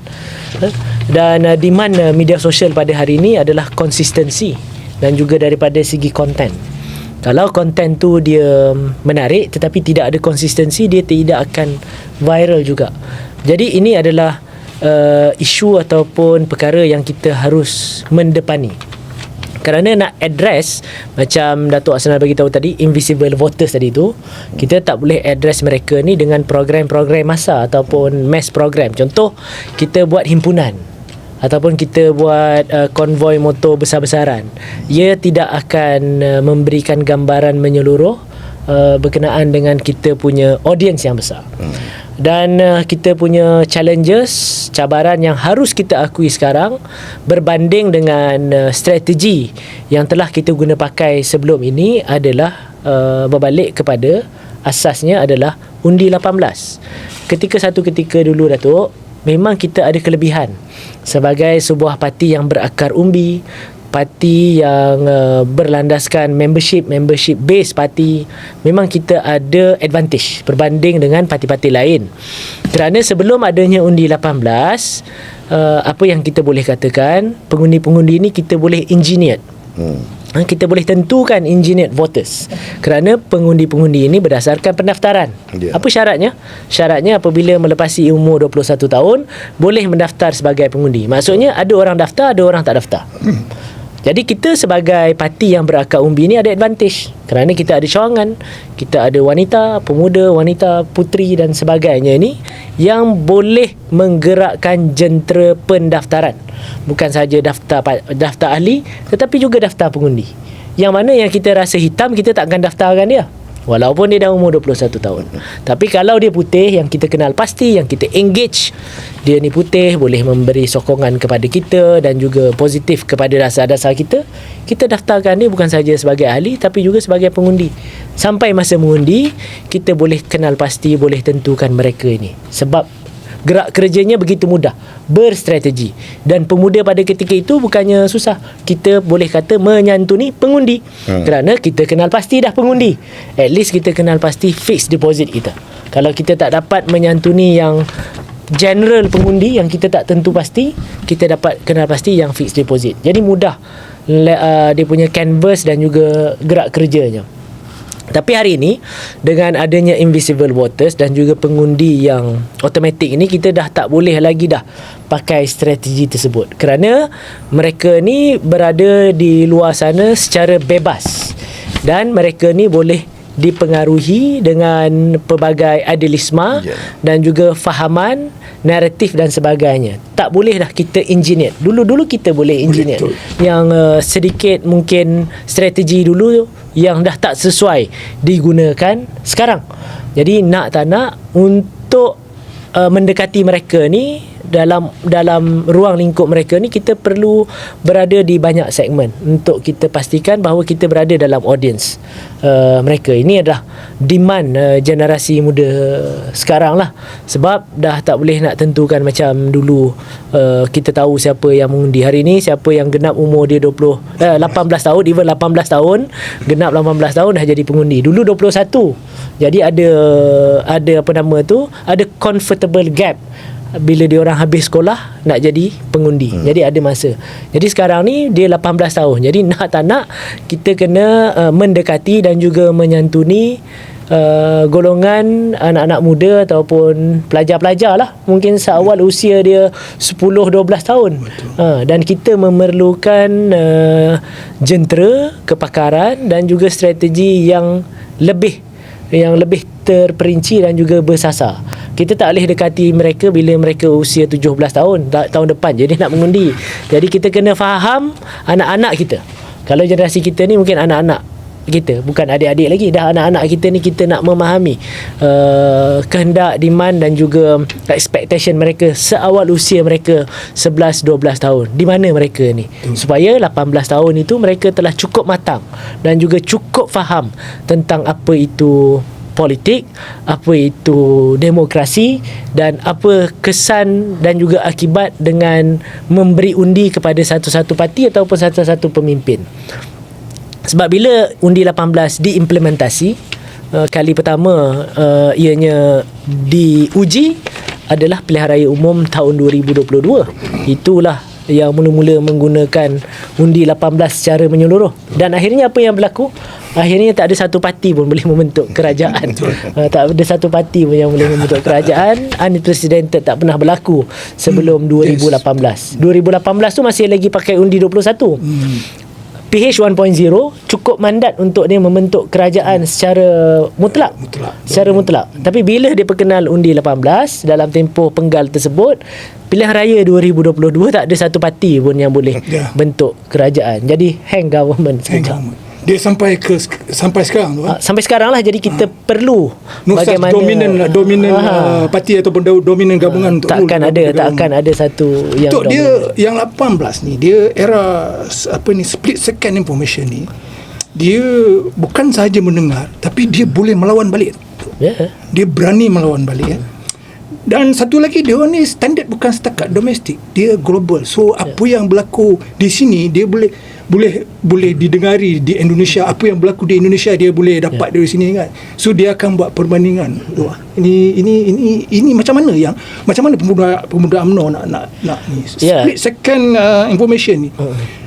Dan di mana media sosial pada hari ini adalah konsistensi dan juga daripada segi konten. Kalau konten tu dia menarik tetapi tidak ada konsistensi, dia tidak akan viral juga. Jadi ini adalah isu ataupun perkara yang kita harus mendepani. Kerana nak address, macam Datuk Asnal bagi tahu tadi, invisible voters tadi tu, kita tak boleh address mereka ni dengan program-program masa ataupun mass program. Contoh, kita buat himpunan ataupun kita buat konvoi motor besar-besaran. Ia tidak akan memberikan gambaran menyeluruh berkenaan dengan kita punya audience yang besar. Dan kita punya challenges, cabaran yang harus kita akui sekarang berbanding dengan strategi yang telah kita guna pakai sebelum ini adalah berbalik kepada asasnya adalah undi 18. Satu ketika dulu, Datuk, memang kita ada kelebihan sebagai sebuah parti yang berakar umbi, parti yang berlandaskan membership base parti, memang kita ada advantage berbanding dengan parti-parti lain. Kerana sebelum adanya undi 18, apa yang kita boleh katakan, pengundi-pengundi ni kita boleh engineer. Kita boleh tentukan engineered voters kerana pengundi-pengundi ini berdasarkan pendaftaran. Apa syaratnya? Syaratnya apabila melepasi umur 21 tahun boleh mendaftar sebagai pengundi. Maksudnya ada orang daftar, ada orang tak daftar. Jadi kita sebagai parti yang berakar umbi ni ada advantage kerana kita ada cawangan, kita ada wanita, pemuda, wanita, puteri dan sebagainya ni yang boleh menggerakkan jentera pendaftaran. Bukan sahaja daftar ahli tetapi juga daftar pengundi. Yang mana yang kita rasa hitam, kita takkan daftarkan dia walaupun dia dah umur 21 tahun. Tapi kalau dia putih, yang kita kenal pasti, yang kita engage, dia ni putih, boleh memberi sokongan kepada kita dan juga positif kepada dasar-dasar kita, kita daftarkan dia bukan sahaja sebagai ahli tapi juga sebagai pengundi. Sampai masa mengundi, kita boleh kenal pasti, boleh tentukan mereka ini. Sebab gerak kerjanya begitu mudah, berstrategi. Dan pemuda pada ketika itu bukannya susah. Kita boleh kata menyantuni pengundi. Kerana kita kenal pasti dah pengundi. At least kita kenal pasti fixed deposit kita. Kalau kita tak dapat menyantuni yang general pengundi, yang kita tak tentu pasti, kita dapat kenal pasti yang fixed deposit. Jadi mudah dia punya canvas dan juga gerak kerjanya. Tapi hari ini dengan adanya invisible voters dan juga pengundi yang automatik ini, kita dah tak boleh lagi dah pakai strategi tersebut kerana mereka ni berada di luar sana secara bebas dan mereka ni boleh dipengaruhi dengan pelbagai idealisme dan juga fahaman, naratif dan sebagainya. Tak boleh dah kita engineer. Dulu kita boleh engineer. Yang sedikit mungkin strategi dulu yang dah tak sesuai digunakan sekarang. Jadi nak tak nak, untuk mendekati mereka ni, dalam ruang lingkup mereka ni, kita perlu berada di banyak segmen untuk kita pastikan bahawa kita berada dalam audience mereka. Ini adalah demand generasi muda sekarang lah. Sebab dah tak boleh nak tentukan macam dulu kita tahu siapa yang mengundi. Hari ni siapa yang genap umur dia 18 tahun, even 18 tahun, genap 18 tahun dah jadi pengundi. Dulu 21. Jadi ada apa nama tu, ada comfortable gap bila dia orang habis sekolah nak jadi pengundi. Jadi ada masa. Jadi sekarang ni dia 18 tahun. Jadi nak tak nak kita kena mendekati dan juga menyantuni golongan anak-anak muda ataupun pelajar-pelajar lah. Mungkin seawal usia dia 10-12 tahun. Dan kita memerlukan jentera, kepakaran dan juga strategi yang lebih terperinci dan juga bersasar. Kita tak boleh dekati mereka bila mereka usia 17 tahun tahun depan jadi nak mengundi. Jadi kita kena faham anak-anak kita. Kalau generasi kita ni mungkin anak-anak kita, bukan adik-adik lagi, dah anak-anak kita ni, kita nak memahami kehendak, demand dan juga expectation mereka seawal usia mereka 11-12 tahun. Di mana mereka ni? Supaya 18 tahun itu mereka telah cukup matang dan juga cukup faham tentang apa itu politik, apa itu demokrasi dan apa kesan dan juga akibat dengan memberi undi kepada satu-satu parti ataupun satu-satu pemimpin. Sebab bila undi 18 diimplementasi, kali pertama ianya diuji adalah pilihan raya umum tahun 2022. Itulah yang mula-mula menggunakan undi 18 secara menyeluruh. Dan akhirnya apa yang berlaku? Akhirnya tak ada satu parti pun boleh membentuk kerajaan. Tak ada satu parti pun yang boleh membentuk kerajaan. Unprecedented, tak pernah berlaku sebelum 2018. 2018 tu masih lagi pakai undi 21. PH 1.0 cukup mandat untuk dia membentuk kerajaan secara mutlak. Secara mutlak. Tapi bila dia perkenal undi 18 dalam tempoh penggal tersebut, pilihan raya 2022 tak ada satu parti pun yang boleh bentuk kerajaan. Jadi hang government sekejap. Dia sampai sekarang tu. Sampai sekarang lah. Jadi kita perlu bagaimana dominan parti ataupun dominan gabungan untuk takkan ada satu yang untuk dia yang 18 ni, dia era split second information ni, dia bukan sahaja mendengar tapi dia boleh melawan balik. Dia berani melawan balik. Dan satu lagi, dia ni standard bukan setakat domestik, dia global. So apa yang berlaku di sini dia boleh didengari di Indonesia. Apa yang berlaku di Indonesia dia boleh dapat dari sini kan. So dia akan buat perbandingan. Ini macam mana pemuda UMNO nak ni split second information ni.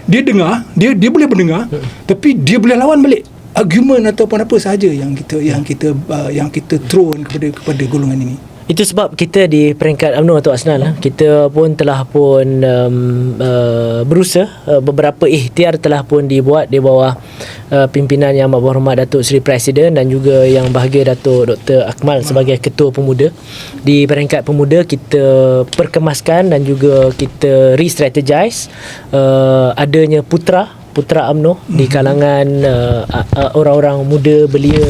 Dia dengar, dia boleh mendengar, tapi dia boleh lawan balik argument ataupun apa sahaja yang kita throw kepada golongan ini. Itu sebab kita di peringkat UMNO atau Asnal, kita pun telah berusaha, beberapa ikhtiar telah pun dibuat di bawah pimpinan Yang Amat Berhormat Datuk Seri Presiden dan juga Yang Bahagia Datuk Dr. Akmal sebagai Ketua Pemuda. Di peringkat pemuda kita perkemaskan dan juga kita re-strategize adanya putra UMNO di kalangan orang-orang muda, belia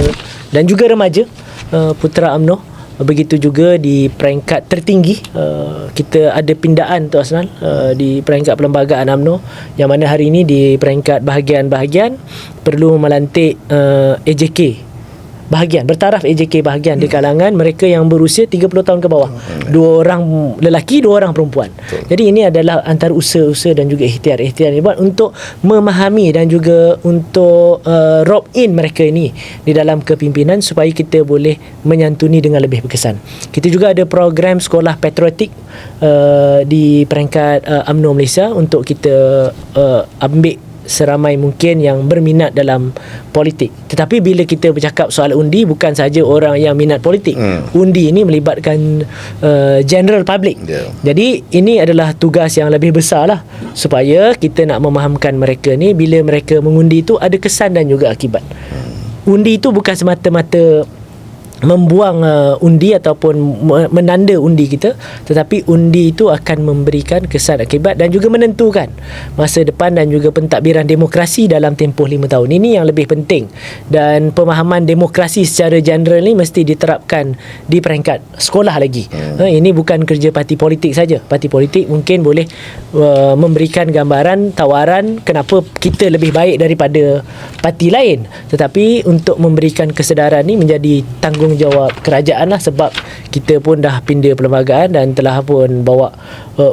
dan juga remaja, putra UMNO. Begitu juga di peringkat tertinggi kita ada pindaan tu Asnal di peringkat perlembagaan UMNO, yang mana hari ini di peringkat bahagian-bahagian perlu melantik AJK bahagian, bertaraf AJK bahagian di kalangan mereka yang berusia 30 tahun ke bawah. 2 orang lelaki, 2 orang perempuan. Jadi ini adalah antara usaha-usaha dan juga ikhtiar-ikhtiar yang dibuat untuk memahami dan juga untuk rope in mereka ini di dalam kepimpinan supaya kita boleh menyantuni dengan lebih berkesan. Kita juga ada program sekolah patriotik di peringkat UMNO Malaysia untuk kita ambil seramai mungkin yang berminat dalam politik. Tetapi bila kita bercakap soal undi, bukan sahaja orang yang minat politik. Undi ini melibatkan general public. Jadi ini adalah tugas yang lebih besar lah, supaya kita nak memahamkan mereka ni, bila mereka mengundi itu ada kesan dan juga akibat. Undi itu bukan semata-mata membuang undi ataupun menanda undi kita, tetapi undi itu akan memberikan kesan akibat dan juga menentukan masa depan dan juga pentadbiran demokrasi dalam tempoh 5 tahun. Ini yang lebih penting, dan pemahaman demokrasi secara general ni mesti diterapkan di peringkat sekolah lagi. Ini bukan kerja parti politik saja. Parti politik mungkin boleh memberikan gambaran, tawaran kenapa kita lebih baik daripada parti lain, tetapi untuk memberikan kesedaran ni menjadi tanggungjawab kerajaan lah, sebab kita pun dah pindah perlembagaan dan telah pun bawa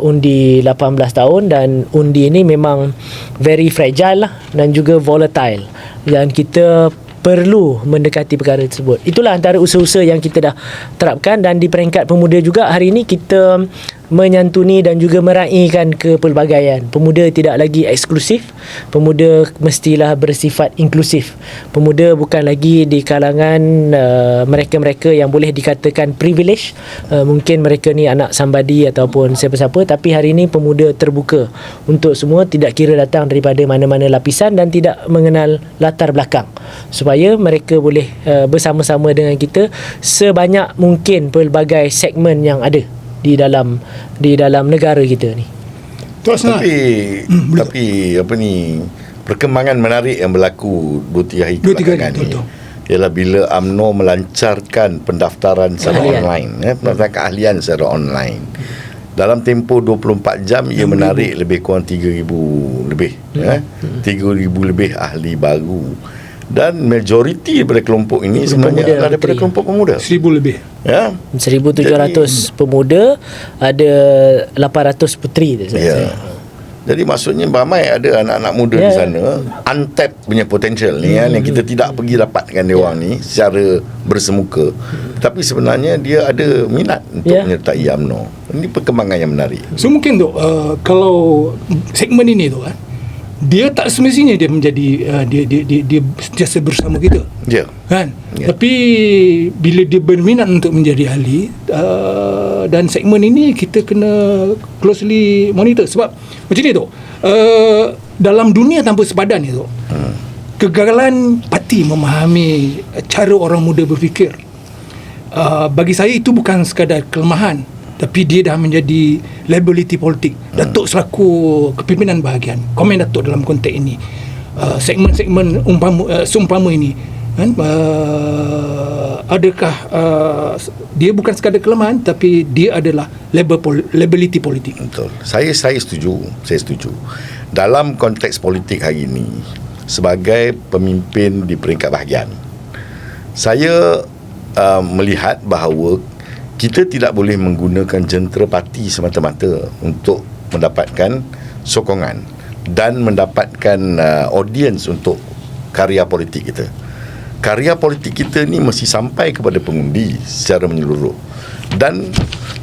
undi 18 tahun, dan undi ni memang very fragile lah dan juga volatile, dan kita perlu mendekati perkara tersebut. Itulah antara usaha-usaha yang kita dah terapkan. Dan di peringkat pemuda juga hari ini kita menyantuni dan juga meraihkan kepelbagaian. Pemuda tidak lagi eksklusif, pemuda mestilah bersifat inklusif. Pemuda bukan lagi di kalangan mereka-mereka yang boleh dikatakan privilege. Mungkin mereka ni anak somebody ataupun siapa-siapa, tapi hari ini pemuda terbuka untuk semua, tidak kira datang daripada mana-mana lapisan dan tidak mengenal latar belakang, supaya mereka boleh bersama-sama dengan kita sebanyak mungkin pelbagai segmen yang ada di dalam negara kita ni. Tapi apa ni, perkembangan menarik yang berlaku 2-3 hari kebelakangan ni ialah bila UMNO melancarkan pendaftaran secara online, pendaftaran keahlian secara online. Dalam tempoh 24 jam ia menarik lebih kurang 3,000 lebih 3,000 lebih ahli baru. Dan majoriti daripada kelompok ini sebenarnya adalah daripada kelompok pemuda. 1,000 lebih. 1,700 pemuda, ada 800 puteri. Jadi maksudnya ramai ada anak-anak muda di sana, untapped punya potential ni yang kita tidak pergi dapatkan dia orang ni secara bersemuka. Tapi sebenarnya dia ada minat untuk menyertai UMNO. Ini perkembangan yang menarik. So mungkin tu kalau segmen ini tu dia tak semestinya dia menjadi dia sentiasa bersama kita, kan? Tapi bila dia berminat untuk menjadi ahli, dan segmen ini kita kena closely monitor. Sebab macam ni tu, dalam dunia tanpa sepadan itu, kegagalan parti memahami cara orang muda berfikir, bagi saya itu bukan sekadar kelemahan, tapi dia dah menjadi liability politik. Datuk selaku kepimpinan bahagian, komen Datuk dalam konteks ini, segmen-segmen seumpama ini kan, adakah dia bukan sekadar kelemahan, tapi dia adalah liability politik. Betul. Saya setuju. Dalam konteks politik hari ini, sebagai pemimpin di peringkat bahagian, saya melihat bahawa kita tidak boleh menggunakan jentera parti semata-mata untuk mendapatkan sokongan dan mendapatkan audience untuk karya politik kita. Karya politik kita ni mesti sampai kepada pengundi secara menyeluruh. Dan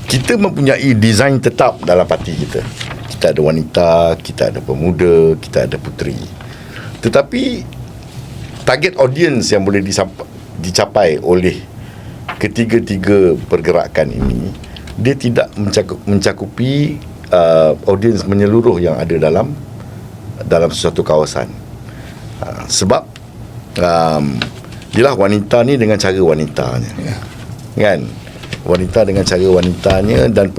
kita mempunyai design tetap dalam parti kita. Kita ada wanita, kita ada pemuda, kita ada puteri. Tetapi target audience yang boleh dicapai oleh ketiga-tiga pergerakan ini, dia tidak mencakupi audience menyeluruh yang ada dalam sesuatu kawasan. Sebab yelah, wanita ni dengan cara wanitanya, kan? Wanita dengan cara wanitanya, dan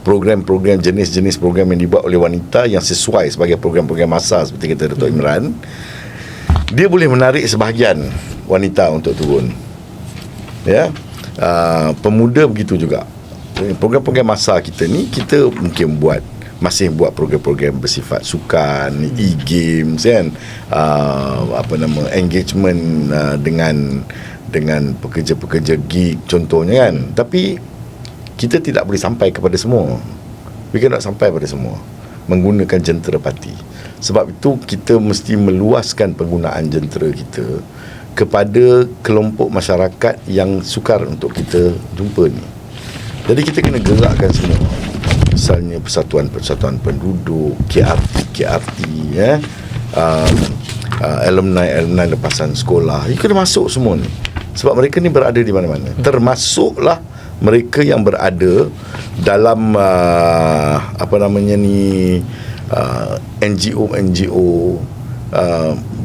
program-program, jenis-jenis program yang dibuat oleh wanita yang sesuai sebagai program-program massa seperti kata Dato' Imran, dia boleh menarik sebahagian wanita untuk turun. Ya, pemuda begitu juga. Program-program massa kita ni, kita mungkin masih buat program-program bersifat sukan, e-games, kan, engagement dengan pekerja-pekerja gig contohnya, kan. Tapi kita tidak boleh sampai kepada semua. We cannot sampai pada semua menggunakan jentera parti. Sebab itu kita mesti meluaskan penggunaan jentera kita kepada kelompok masyarakat yang sukar untuk kita jumpa ni. Jadi kita kena gerakkan semua. Misalnya persatuan-persatuan penduduk, KRT, alumni lepasan sekolah. Ia kena masuk semua ni. Sebab mereka ni berada di mana-mana. Termasuklah mereka yang berada dalam NGO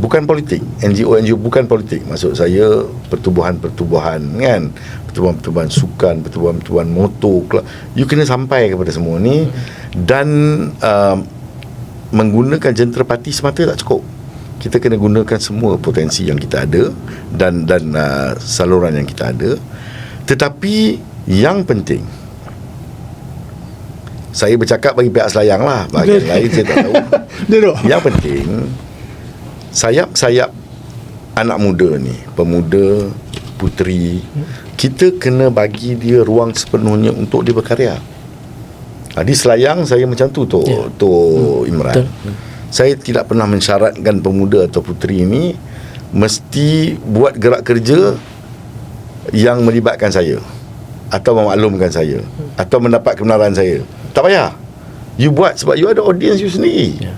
bukan politik. NGO bukan politik. Maksud saya pertubuhan-pertubuhan, kan, pertubuhan-pertubuhan sukan, pertubuhan-pertubuhan motor. You kena sampai kepada semua ni. Dan menggunakan jentera parti semata tak cukup. Kita kena gunakan semua potensi yang kita ada dan saluran yang kita ada. Tetapi yang penting, saya bercakap bagi pihak Selayang lah, bahagian lain saya tak tahu. Yang penting, sayap-sayap anak muda ni, pemuda, puteri, kita kena bagi dia ruang sepenuhnya untuk dia berkarya. Di Selayang saya macam tu Imran. Betul. Saya tidak pernah mensyaratkan pemuda atau puteri ini mesti buat gerak kerja yang melibatkan saya atau memaklumkan saya atau mendapat kebenaran saya. Tak payah. You buat sebab you ada audience you sendiri.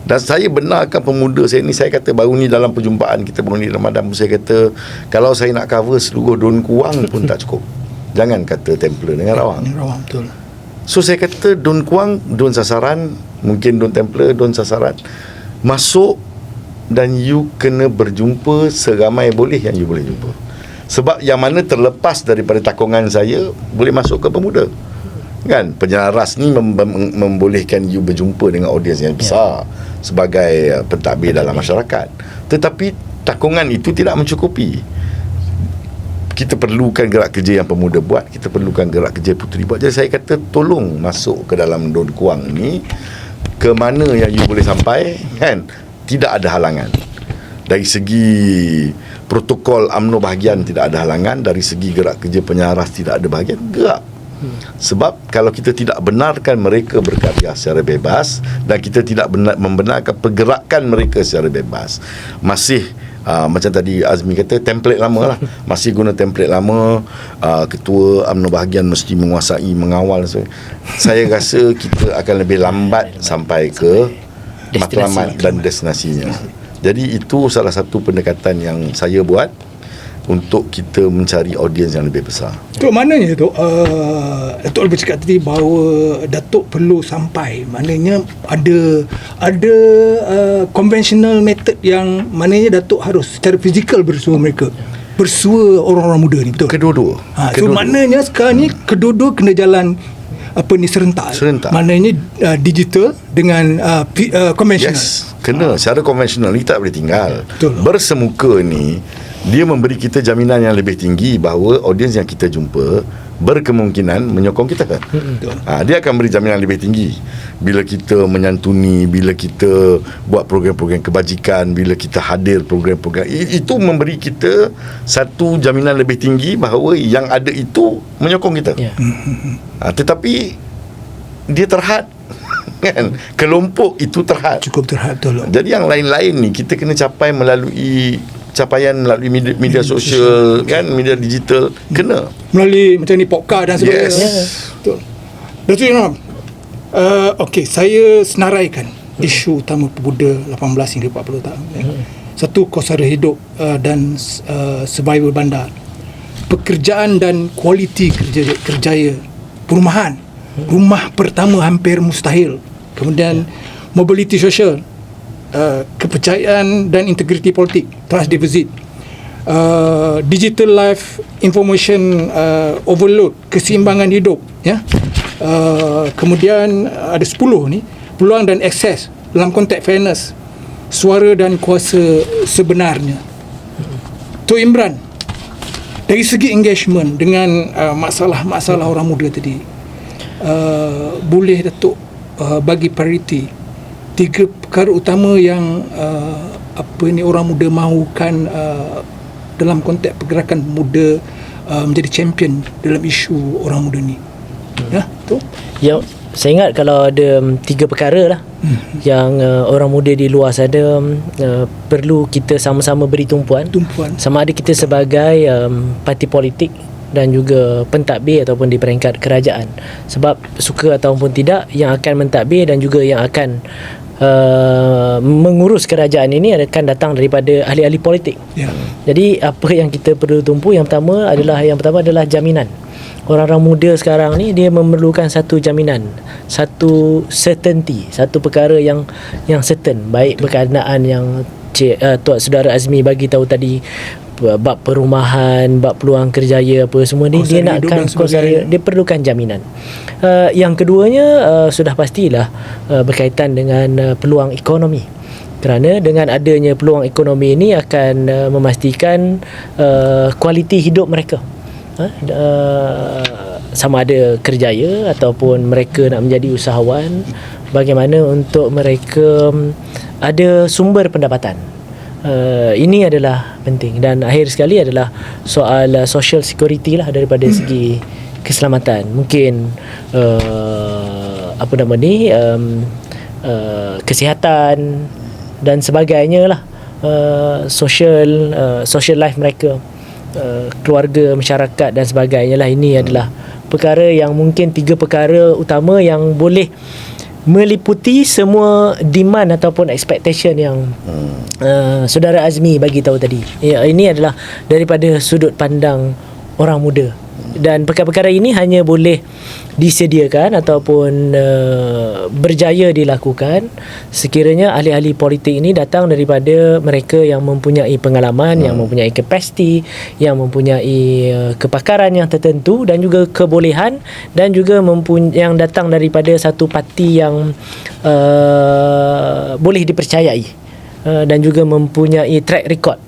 Dan saya benarkan pemuda saya ni. Saya kata baru ni dalam perjumpaan kita baru ni Ramadan, saya kata kalau saya nak cover seluruh Don Kuang pun tak cukup. Jangan kata Templar dengan Rawang. Betul. So saya kata Don Kuang, Don sasaran, mungkin Don Templar, Don sasaran. Masuk dan you kena berjumpa seramai boleh yang you boleh jumpa. Sebab yang mana terlepas daripada takungan saya boleh masuk ke pemuda. Kan, penyelaras ni membolehkan you berjumpa dengan audiens yang besar sebagai pentadbir dalam masyarakat. Tetapi takungan itu tidak mencukupi. Kita perlukan gerak kerja yang pemuda buat, kita perlukan gerak kerja puteri buat. Jadi saya kata tolong masuk ke dalam Don Kuang ni, ke mana yang you boleh sampai, kan, tidak ada halangan. Dari segi protokol UMNO bahagian tidak ada halangan, dari segi gerak kerja penyaras tidak ada bahagian, gerak. Sebab kalau kita tidak benarkan mereka berkarya secara bebas dan kita tidak membenarkan pergerakan mereka secara bebas, masih macam tadi Azmi kata, template lama lah, masih guna template lama, ketua UMNO bahagian mesti menguasai, mengawal. Saya rasa kita akan lebih lambat sampai ke matlamat dan destinasinya. Jadi itu salah satu pendekatan yang saya buat untuk kita mencari audiens yang lebih besar. Tok, maknanya Tok, Datuk bercakap tadi bahawa Datuk perlu sampai, maknanya ada conventional method yang maknanya Datuk harus secara fizikal bersua mereka, bersua orang-orang muda ni, betul? Kedua-dua. So maknanya sekarang ni kedua-dua kena jalan serentak. Serentak. Maknanya digital dengan konvensional. Yes, kena secara konvensional ni tak boleh tinggal. Betul. Bersemuka ni dia memberi kita jaminan yang lebih tinggi bahawa audiens yang kita jumpa berkemungkinan menyokong kita. Dia akan beri jaminan lebih tinggi bila kita menyantuni, bila kita buat program-program kebajikan, bila kita hadir program-program itu memberi kita satu jaminan lebih tinggi bahawa yang ada itu menyokong kita. Tetapi dia terhad kan, kelompok itu terhad, Cukup terhad betul. jadi yang lain-lain ni kita kena capai melalui media sosial kan, media digital, kena melalui macam ni podcast dan sebagainya. Yes. Betul. Datuk Imam, okey, saya senaraikan isu utama pemuda 18 hingga 40 tahun. Satu, kos sara hidup dan survival bandar. Pekerjaan dan kualiti kerjaya. Perumahan. Rumah pertama hampir mustahil. Kemudian mobility sosial. Kepercayaan dan integriti politik, trust deficit, digital life information overload, keseimbangan hidup, ya. Kemudian ada 10 ni, peluang dan akses dalam konteks fairness, suara dan kuasa sebenarnya. Tok Imran, dari segi engagement dengan masalah-masalah orang muda tadi, boleh Datuk bagi prioriti 3 perkara utama yang orang muda mahukan dalam konteks pergerakan muda menjadi champion dalam isu orang muda ni. Ya, tu. Ya, saya ingat kalau ada 3 perkara lah yang orang muda di luar sana perlu kita sama-sama beri tumpuan. Sama ada kita sebagai parti politik dan juga pentadbir ataupun di peringkat kerajaan. Sebab suka ataupun tidak, yang akan mentadbir dan juga yang akan mengurus kerajaan ini akan datang daripada ahli-ahli politik. Jadi apa yang kita perlu tumpu, yang pertama adalah jaminan. Orang-orang muda sekarang ni dia memerlukan satu jaminan, satu certainty, satu perkara yang certain, baik berkenaan yang Tuan Saudara Azmi bagi tahu tadi, bab perumahan, bab peluang kerjaya apa semua ni, dia nakkan dia perlukan jaminan. Yang keduanya sudah pastilah berkaitan dengan peluang ekonomi. Kerana dengan adanya peluang ekonomi ini akan memastikan kualiti hidup mereka. Sama ada kerjaya ataupun mereka nak menjadi usahawan, bagaimana untuk mereka ada sumber pendapatan. Ini adalah penting. Dan akhir sekali adalah soal social security lah, daripada segi keselamatan. Mungkin kesihatan dan sebagainya lah, social life mereka, keluarga, masyarakat dan sebagainya lah. Ini adalah perkara yang mungkin 3 perkara utama yang boleh meliputi semua demand ataupun expectation yang Saudara Azmi bagi tahu tadi. Ini adalah daripada sudut pandang orang muda. Dan perkara-perkara ini hanya boleh disediakan ataupun berjaya dilakukan sekiranya ahli-ahli politik ini datang daripada mereka yang mempunyai pengalaman, yang mempunyai kapasiti, yang mempunyai kepakaran yang tertentu dan juga kebolehan, dan juga yang datang daripada satu parti yang boleh dipercayai dan juga mempunyai track record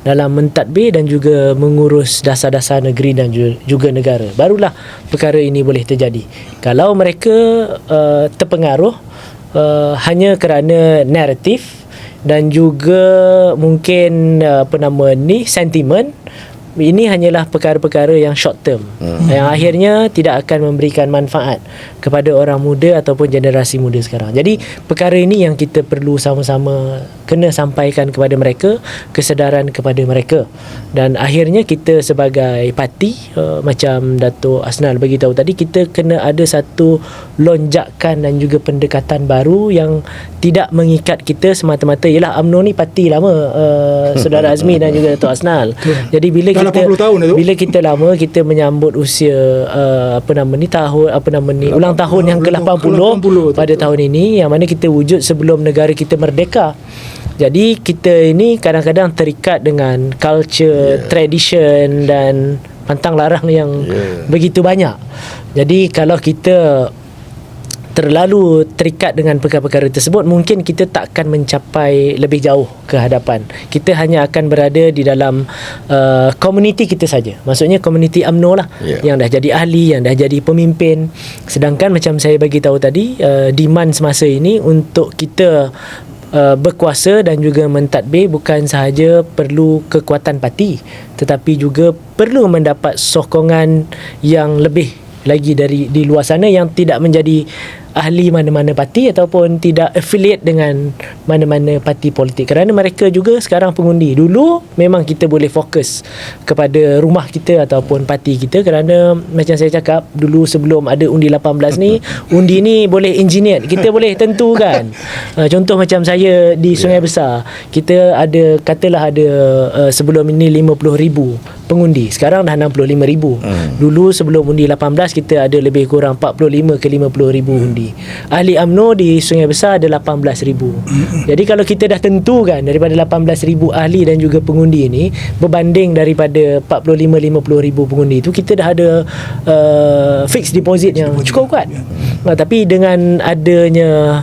dalam mentadbir dan juga mengurus dasar-dasar negeri dan juga negara. Barulah perkara ini boleh terjadi. Kalau mereka terpengaruh hanya kerana naratif dan juga mungkin sentimen, ini hanyalah perkara-perkara yang short term, yang akhirnya tidak akan memberikan manfaat kepada orang muda ataupun generasi muda sekarang. Jadi perkara ini yang kita perlu sama-sama kena sampaikan kepada mereka, kesedaran kepada mereka. Dan akhirnya kita sebagai parti, macam Dato' Asnal bagi tahu tadi, kita kena ada satu lonjakan dan juga pendekatan baru yang tidak mengikat kita semata-mata ialah UMNO ni parti lama, Saudara Azmi dan juga Dato' Asnal. Jadi bila kita lama, kita menyambut usia ulang tahun yang ke-80 pada tahun ini, yang mana kita wujud sebelum negara kita merdeka. Jadi kita ini kadang-kadang terikat dengan culture, tradition dan pantang larang yang begitu banyak. Jadi kalau kita terlalu terikat dengan perkara-perkara tersebut, mungkin kita tak akan mencapai lebih jauh ke hadapan. Kita hanya akan berada di dalam komuniti kita saja. Maksudnya komuniti UMNO lah, yang dah jadi ahli, yang dah jadi pemimpin. Sedangkan macam saya bagi tahu tadi, demand semasa ini untuk kita berkuasa dan juga mentadbir bukan sahaja perlu kekuatan parti, tetapi juga perlu mendapat sokongan yang lebih lagi dari di luar sana, yang tidak menjadi ahli mana-mana parti ataupun tidak affiliate dengan mana-mana parti politik, kerana mereka juga sekarang pengundi. Dulu memang kita boleh fokus kepada rumah kita ataupun parti kita, kerana macam saya cakap dulu sebelum ada undi 18 ni, undi ni boleh engineer, kita boleh tentukan. Contoh macam saya di Sungai Besar, kita ada, katalah ada sebelum ini 50,000 pengundi, sekarang dah 65,000. Dulu sebelum undi 18 kita ada lebih kurang 45 ke 50,000 undi. Ahli UMNO di Sungai Besar ada 18,000. Jadi kalau kita dah tentukan daripada 18,000 ahli dan juga pengundi ini berbanding daripada 45-50,000 pengundi itu, kita dah ada fixed deposit yang cukup kuat. Tapi dengan adanya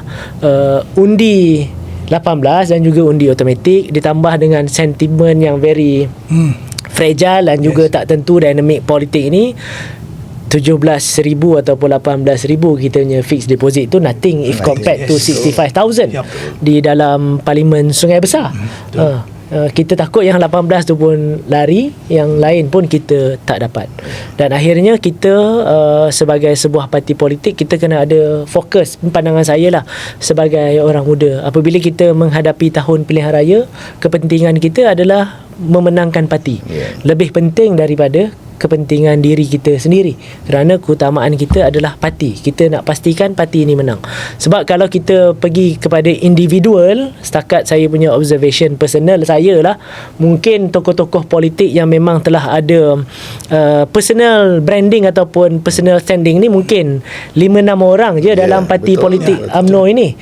undi 18 dan juga undi automatik ditambah dengan sentimen yang very fragile dan juga tak tentu, dinamik politik ini, 17,000 ataupun 18,000 kita punya fixed deposit tu nothing if compared to 65,000 di dalam Parlimen Sungai Besar. Kita takut yang 18 tu pun lari, yang lain pun kita tak dapat. Dan akhirnya kita sebagai sebuah parti politik, kita kena ada fokus. Pandangan saya lah sebagai orang muda, apabila kita menghadapi tahun pilihan raya, kepentingan kita adalah memenangkan parti. Lebih penting daripada kepentingan diri kita sendiri, kerana keutamaan kita adalah parti. Kita nak pastikan parti ini menang. Sebab kalau kita pergi kepada individual, setakat saya punya observation personal saya lah, mungkin tokoh-tokoh politik yang memang telah ada personal branding ataupun personal standing ni mungkin 5-6 orang je dalam parti politik UMNO ini.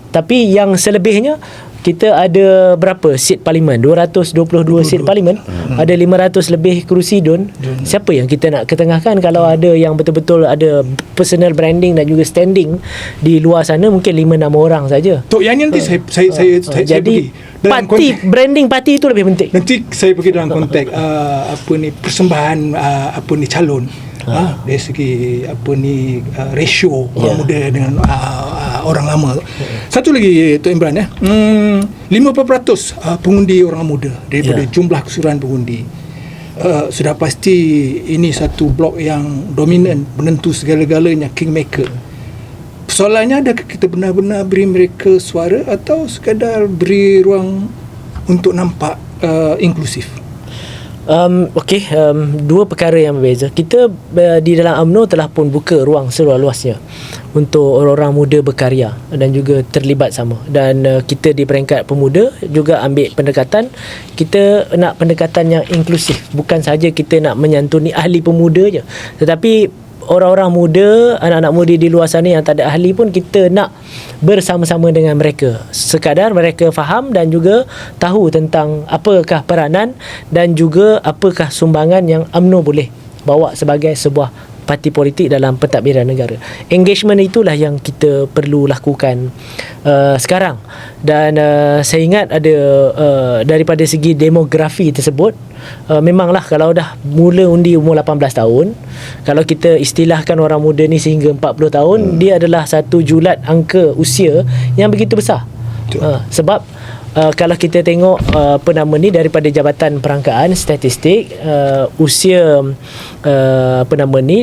Tapi yang selebihnya, kita ada berapa seat parlimen? 222 seat parlimen. Ada 500 lebih kerusi DUN. Siapa yang kita nak ketengahkan? Kalau ada yang betul-betul ada personal branding dan juga standing di luar sana, mungkin 5-6 orang saja. Tok, yang nanti saya jadi pergi parti, branding parti itu lebih penting. Nanti saya pergi dalam konteks persembahan calon. Dari segi ratio orang muda dengan orang lama. Satu lagi Tok Imran, 50% pengundi orang muda daripada jumlah keseluruhan pengundi. Sudah pasti ini satu blok yang dominan, menentu segala-galanya, kingmaker. Soalannya, adakah kita benar-benar beri mereka suara atau sekadar beri ruang untuk nampak inklusif? Dua perkara yang berbeza. Kita di dalam UMNO telah pun buka ruang seluas-luasnya untuk orang-orang muda berkarya dan juga terlibat sama. Dan kita di peringkat pemuda juga ambil pendekatan, kita nak pendekatan yang inklusif. Bukan sahaja kita nak menyantuni ahli pemuda je, tetapi orang-orang muda, anak-anak muda di luar sana yang tak ada ahli pun kita nak bersama-sama dengan mereka, sekadar mereka faham dan juga tahu tentang apakah peranan dan juga apakah sumbangan yang UMNO boleh bawa sebagai sebuah parti politik dalam pentadbiran negara. Engagement itulah yang kita perlu lakukan sekarang. Dan saya ingat ada daripada segi demografi tersebut, memanglah kalau dah mula undi umur 18 tahun, kalau kita istilahkan orang muda ni sehingga 40 tahun, dia adalah satu julat angka usia yang begitu besar. Sebab kalau kita tengok daripada Jabatan Perangkaan Statistik, usia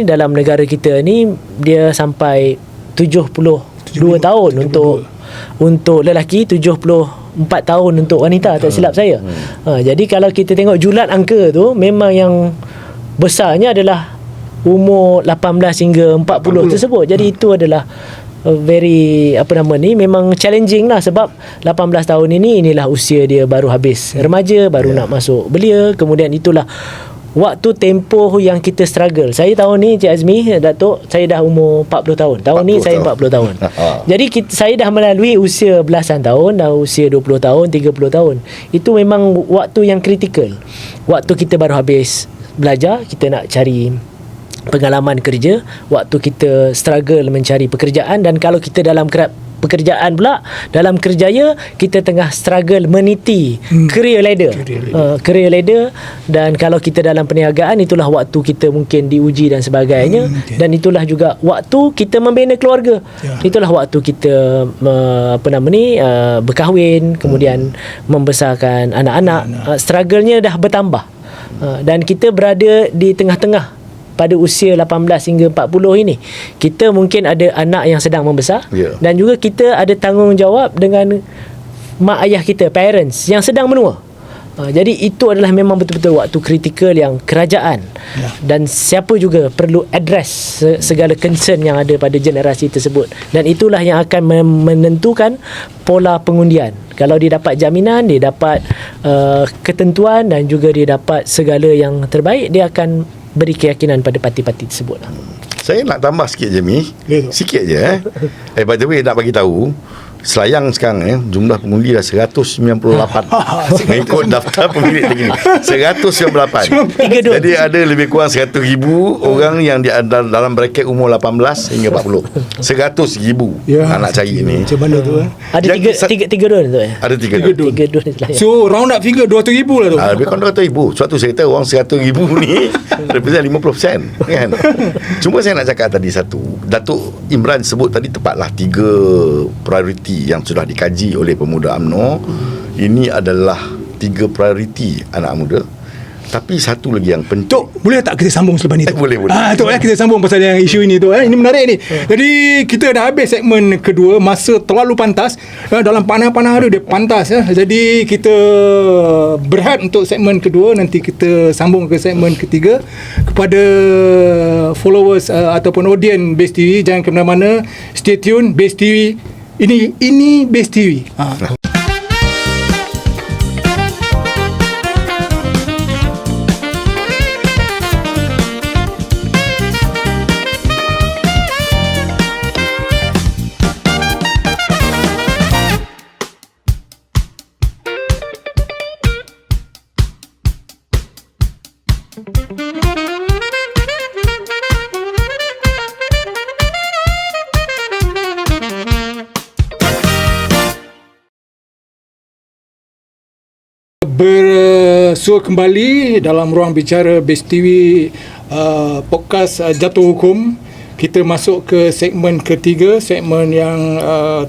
dalam negara kita ni dia sampai 72 tahun untuk lelaki, 74 tahun untuk wanita, tak silap saya. Jadi kalau kita tengok julat angka tu, memang yang besarnya adalah umur 18 hingga 40 tersebut. Jadi itu adalah very memang challenging lah, sebab 18 tahun inilah usia dia baru habis remaja, baru nak masuk belia. Kemudian itulah waktu tempoh yang kita struggle. Saya tahun ni, Cik Azmi, Datuk, saya dah umur 40 tahun. Tahun ni saya 40 tahun. Jadi saya dah melalui usia belasan tahun, dah usia 20 tahun, 30 tahun. Itu memang waktu yang kritikal. Waktu kita baru habis belajar, kita nak cari pengalaman kerja, waktu kita struggle mencari pekerjaan, dan kalau kita dalam pekerjaan pula, dalam kerjaya kita tengah struggle meniti career ladder, dan kalau kita dalam perniagaan, itulah waktu kita mungkin diuji dan sebagainya, dan itulah juga waktu kita membina keluarga, itulah waktu kita berkahwin, kemudian membesarkan anak-anak. Struggle-nya dah bertambah, dan kita berada di tengah-tengah pada usia 18 hingga 40 ini. Kita mungkin ada anak yang sedang membesar, dan juga kita ada tanggungjawab dengan mak ayah kita, parents yang sedang menua. Jadi itu adalah memang betul-betul waktu kritikal yang kerajaan dan siapa juga perlu address segala concern yang ada pada generasi tersebut, dan itulah yang akan menentukan pola pengundian. Kalau dia dapat jaminan, dia dapat ketentuan, dan juga dia dapat segala yang terbaik, dia akan beri keyakinan pada parti-parti tersebut. Saya nak tambah sikit je, Mi. Sikit je. By the way, nak bagi tahu, Selayang sekarang jumlah pengundi dah 198. Mengikut daftar pemilik terkini 198. Jadi ada lebih kurang 100,000 orang yang dalam bracket umur 18 hingga 40. 100,000 anak cari ni. Macam mana tu? Ada tiga don tu. Ada tiga don. So round up figure 200,000 lah tu. Lebih kurang 200,000. Sebab tu saya kata orang 100,000 ni represent 50% kan. Cuma saya nak cakap tadi satu, Datuk Imran sebut tadi tepatlah 3 prioriti yang sudah dikaji oleh pemuda UMNO. Ini adalah 3 prioriti anak muda. Tapi satu lagi yang penting. Tok, boleh tak kita sambung selepas ni? Boleh. Tok, kita sambung pasal yang isu ini tu. Ini menarik ni. Jadi kita dah habis segmen kedua. Masa terlalu pantas. Dalam panah-panah dia pantas. Jadi kita berehat untuk segmen kedua. Nanti kita sambung ke segmen ketiga. Kepada followers ataupun audien Base TV, jangan ke mana-mana. Stay tune. Base TV. Ini Base TV. Bersua kembali dalam ruang bicara Base TV podcast Jatuh Hukum. Kita masuk ke segmen ketiga, segmen yang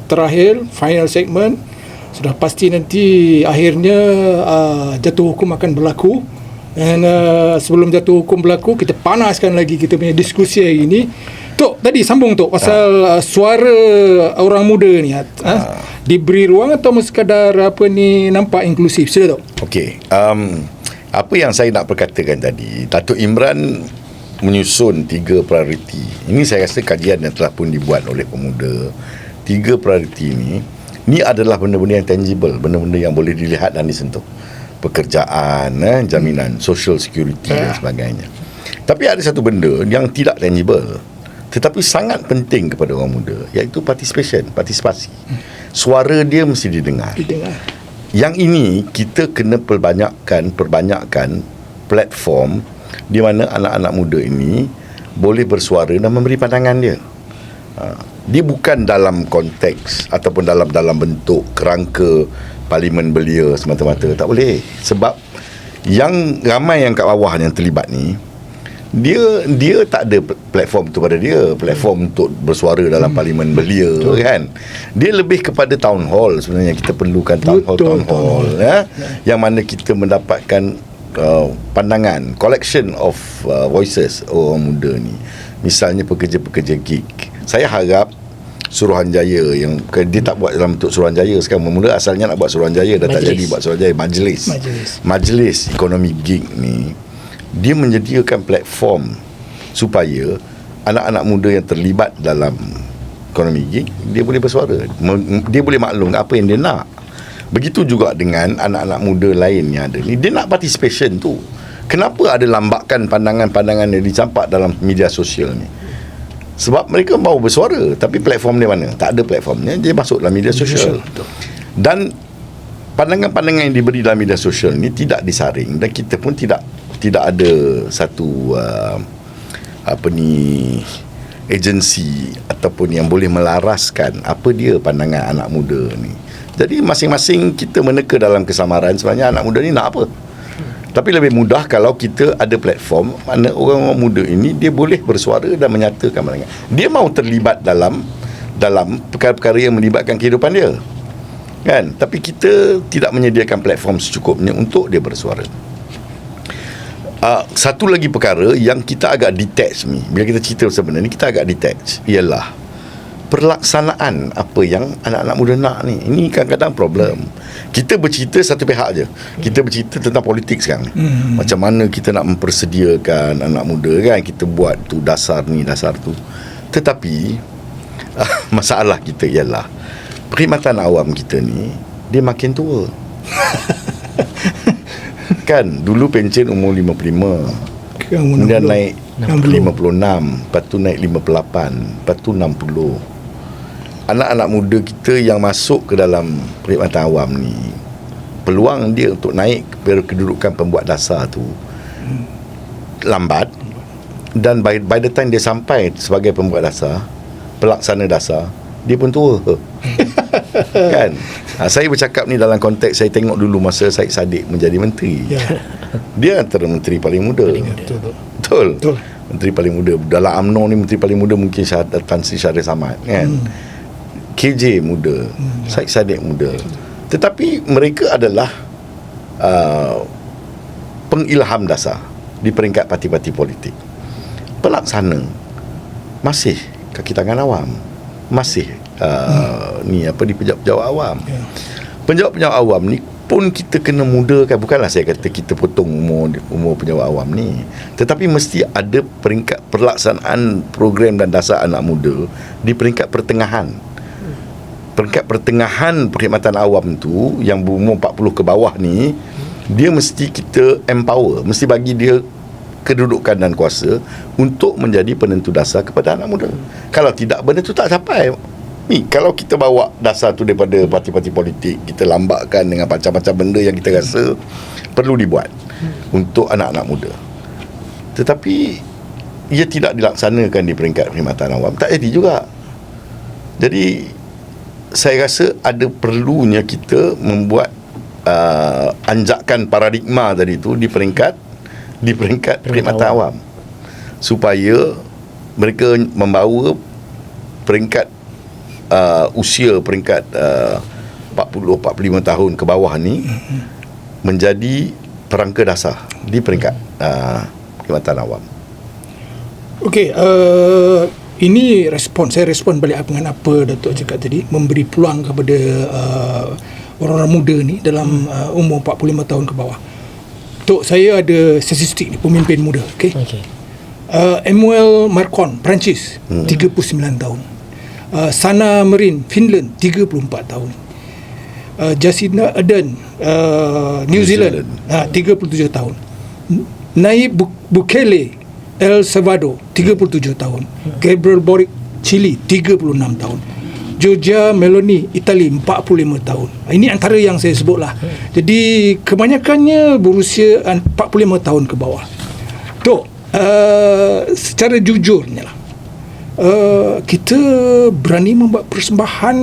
terakhir, final segmen. Sudah pasti nanti akhirnya jatuh hukum akan berlaku. Dan sebelum jatuh hukum berlaku, kita panaskan lagi kita punya diskusi hari ini. Tok, tadi sambung Tok pasal suara orang muda ni. Diberi ruang atau sekadar nampak inklusif? Sila Tok. Okey, apa yang saya nak perkatakan tadi, Datuk Imran menyusun 3 prioriti. Ini saya rasa kajian yang telah pun dibuat oleh pemuda. 3 prioriti ni adalah benda-benda yang tangible, benda-benda yang boleh dilihat dan disentuh. Pekerjaan, jaminan social security dan sebagainya. Tapi ada satu benda yang tidak tangible tetapi sangat penting kepada orang muda, iaitu partisipasi. Suara dia mesti didengar. Yang ini kita kena perbanyakkan platform di mana anak-anak muda ini boleh bersuara dan memberi pandangan dia. Dia bukan dalam konteks ataupun dalam bentuk kerangka parlimen belia semata-mata. Tak boleh. Sebab yang ramai yang kat bawah yang terlibat ni, dia tak ada platform tu pada dia, platform untuk bersuara dalam parlimen belia kan. Dia lebih kepada town hall. Sebenarnya kita perlukan town hall yang mana kita mendapatkan pandangan, collection of voices orang muda ni. Misalnya pekerja-pekerja gig. Saya harap Suruhanjaya yang dia tak buat dalam bentuk Suruhanjaya sekarang, mula asalnya nak buat Suruhanjaya dah tak jadi buat Suruhanjaya, Majlis Ekonomi Gig ni, dia menyediakan platform supaya anak-anak muda yang terlibat dalam ekonomi gig, dia boleh bersuara, dia boleh maklum apa yang dia nak. Begitu juga dengan anak-anak muda lain yang ada ni, dia nak participation tu. Kenapa ada lambakan pandangan-pandangan yang dicampak dalam media sosial ni? Sebab mereka mahu bersuara, tapi platform dia mana? Tak ada platformnya, dia masuk dalam media sosial. Dan pandangan-pandangan yang diberi dalam media sosial ni tidak disaring, dan kita pun tidak ada satu agensi ataupun yang boleh melaraskan apa dia pandangan anak muda ni. Jadi masing-masing kita meneka dalam kesamaran sebenarnya anak muda ni nak apa. Tapi lebih mudah kalau kita ada platform mana orang-orang muda ini dia boleh bersuara dan menyatakan pandangan. Dia mahu terlibat dalam perkara-perkara yang melibatkan kehidupan dia. Kan? Tapi kita tidak menyediakan platform secukupnya untuk dia bersuara. Satu lagi perkara yang kita agak detach ni, bila kita cerita sebenarnya ni kita agak detach, ialah pelaksanaan apa yang anak-anak muda nak ni. Ini kadang-kadang problem. Kita bercerita satu pihak je. Kita bercerita tentang politik sekarang ni. Macam mana kita nak mempersediakan anak muda kan, kita buat tu dasar ni, dasar tu. Tetapi masalah kita ialah perkhidmatan awam kita ni dia makin tua. Kan dulu pencen umur 55, kemudian naik 56, lepas tu naik 58, lepas tu 60. Anak-anak muda kita yang masuk ke dalam perkhidmatan awam ni, peluang dia untuk naik ke kedudukan pembuat dasar tu lambat. Dan by the time dia sampai sebagai pembuat dasar, pelaksana dasar, dia pun tua. Kan? Saya bercakap ni dalam konteks saya tengok dulu masa Syed Saddiq menjadi menteri. Dia antara menteri paling muda. Betul. Menteri paling muda. Dalam UMNO ni menteri paling muda mungkin Tan Sri Syarif Samad kan. KJ muda, Syed Saddiq muda. Tetapi mereka adalah pengilham dasar di peringkat parti-parti politik. Pelaksana masih kaki tangan awam, masih ni apa di pejabat-pejabat awam. Pejabat-pejabat awam ni pun kita kena mudakan. Bukanlah saya kata kita potong umur pejabat awam ni, tetapi mesti ada peringkat pelaksanaan program dan dasar anak muda di peringkat pertengahan. Peringkat pertengahan perkhidmatan awam tu yang berumur 40 ke bawah ni, dia mesti kita empower, mesti bagi dia kedudukan dan kuasa untuk menjadi penentu dasar kepada anak muda. Kalau tidak, benda tu tak capai. Ni kalau kita bawa dasar tu daripada parti-parti politik, kita lambatkan dengan macam-macam benda yang kita rasa perlu dibuat untuk anak-anak muda, tetapi ia tidak dilaksanakan di peringkat perkhidmatan awam, tak jadi juga. Jadi saya rasa ada perlunya kita membuat anjakan paradigma tadi tu di peringkat perkhidmatan awam, supaya mereka membawa peringkat usia peringkat 40-45 tahun ke bawah ni menjadi perangka dasar di peringkat perkhidmatan awam. Okey, ini saya respon balik dengan apa Datuk cakap tadi, memberi peluang kepada orang-orang muda ni dalam umur 45 tahun ke bawah. Tok, saya ada statistik ni pemimpin muda, okey. Emmanuel Macron, Perancis, 39 tahun. Sanna Marin, Finland, 34 tahun. Jacinda Ardern, New Zealand, 37 tahun. Nayib Bukele, El Salvador, 37 tahun. Gabriel Boric, Chile, 36 tahun. Giorgia Meloni, Itali, 45 tahun. Ini antara yang saya sebutlah. Jadi kebanyakannya berusia 45 tahun ke bawah. Tok, secara jujurnya lah, kita berani membuat persembahan